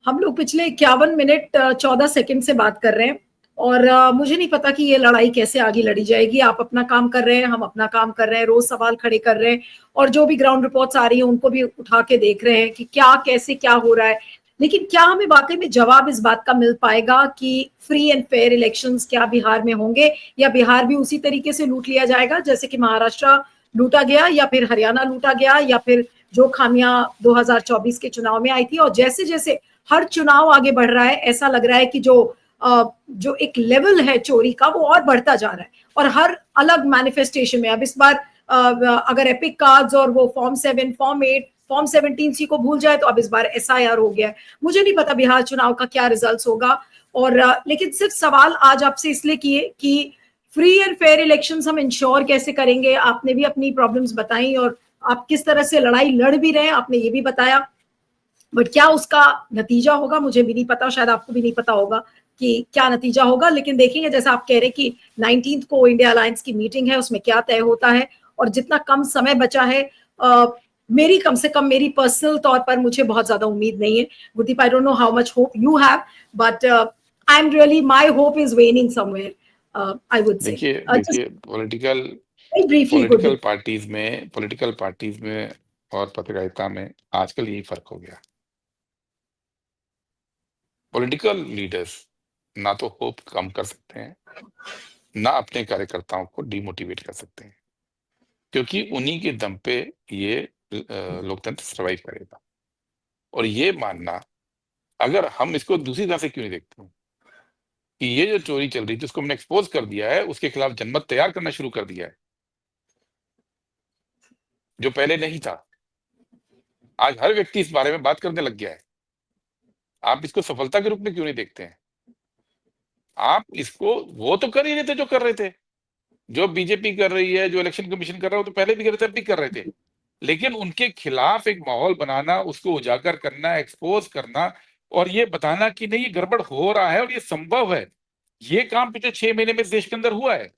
हम लोग पिछले 51 मिनट 14 सेकंड से बात कर रहे हैं और मुझे नहीं पता कि ये लड़ाई कैसे आगे लड़ी जाएगी। आप अपना काम कर रहे हैं, हम अपना काम कर रहे हैं, रोज सवाल खड़े कर रहे हैं और जो भी ग्राउंड रिपोर्ट्स आ रही हैं उनको भी उठा के देख रहे हैं कि क्या कैसे क्या हो रहा है। लेकिन क्या हमें वाकई में जवाब इस बात का मिल पाएगा कि फ्री एंड फेयर इलेक्शंस क्या बिहार में होंगे, या बिहार भी उसी तरीके से लूट लिया जाएगा जैसे कि महाराष्ट्र लूटा गया, या फिर हरियाणा लूटा गया, या फिर जो खामियां 2024 के चुनाव में आई थी। और जैसे जैसे हर चुनाव आगे बढ़ रहा है, ऐसा लग रहा है कि जो एक लेवल है चोरी का वो और बढ़ता जा रहा है। और हर अलग मैनिफेस्टेशन में अब इस बार अगर एपिक कार्ड्स और वो फॉर्म 7, फॉर्म 8, फॉर्म 17C को भूल जाए तो अब इस बार SIR हो गया है। मुझे नहीं पता बिहार चुनाव का क्या रिजल्ट होगा। और लेकिन सिर्फ सवाल आज आपसे इसलिए किए कि फ्री एंड फेयर इलेक्शंस हम इंश्योर कैसे करेंगे। आपने भी अपनी प्रॉब्लम्स बताई और आप किस तरह से लड़ाई लड़ भी रहे हैं, आपने ये भी बताया। बट क्या उसका नतीजा होगा मुझे भी नहीं पता, शायद आपको भी नहीं पता होगा कि क्या नतीजा होगा। लेकिन देखेंगे, जैसा आप कह रहे कि 19 को इंडिया अलायंस की मीटिंग है, उसमें क्या तय होता है। और जितना कम समय बचा है, मेरी कम से कम मेरी पर्सनल तौर पर मुझे बहुत ज्यादा उम्मीद नहीं है। Gurdeep, I don't know how much hope you have, but I am really, my hope is वेनिंग somewhere, I would say. देखिए जस्ट देखिए political briefly political Gurdeep. Parties में और पत्रकारिता में आजकल यही फर्क हो गया। पॉलिटिकल लीडर्स ना तो होप कम कर सकते हैं, ना अपने कार्यकर्ताओं को डिमोटिवेट कर सकते हैं, क्योंकि उन्हीं के दम पे ये लोकतंत्र सर्वाइव करेगा। और ये मानना, अगर हम इसको दूसरी तरह से क्यों नहीं देखते हैं कि ये जो चोरी चल रही थी उसको हमने एक्सपोज कर दिया है, उसके खिलाफ जनमत तैयार करना शुरू कर दिया है जो पहले नहीं था। आज हर व्यक्ति इस बारे में बात करने लग गया है। आप इसको सफलता के रूप में क्यों नहीं देखते हैं? आप इसको, वो तो कर ही रहे थे जो कर रहे थे, जो बीजेपी कर रही है, जो इलेक्शन कमीशन कर रहा है, वो तो पहले भी कर रहे थे, अब भी कर रहे थे। लेकिन उनके खिलाफ एक माहौल बनाना, उसको उजागर करना, एक्सपोज करना और ये बताना कि नहीं ये गड़बड़ हो रहा है और ये संभव है, ये काम पिछले 6 महीने में इस देश के अंदर हुआ है।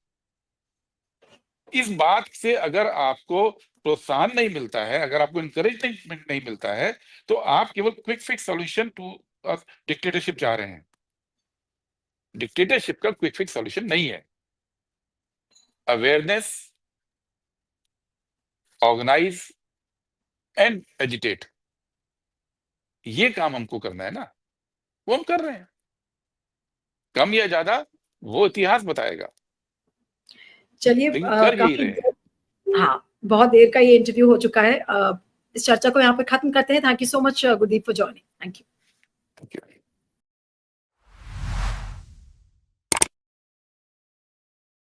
इस बात से अगर आपको प्रोत्साहन नहीं मिलता है, अगर आपको इंकरेजमेंट नहीं मिलता है, तो आप केवल quick fix solution to dictatorship चाह रहे हैं। डिक्टेटरशिप का क्विक फिक्स सॉल्यूशन नहीं है। अवेयरनेस, ऑर्गेनाइज एंड एजिटेट, ये काम हमको करना है ना, वो हम कर रहे हैं। कम या ज्यादा वो इतिहास बताएगा, चलिए, लेकिन कर यही काफी, रहे हैं। हाँ, बहुत देर का ये इंटरव्यू हो चुका है। इस चर्चा को यहाँ पे खत्म करते हैं। Thank you so much Gurdeep for joining. Thank you. Thank you.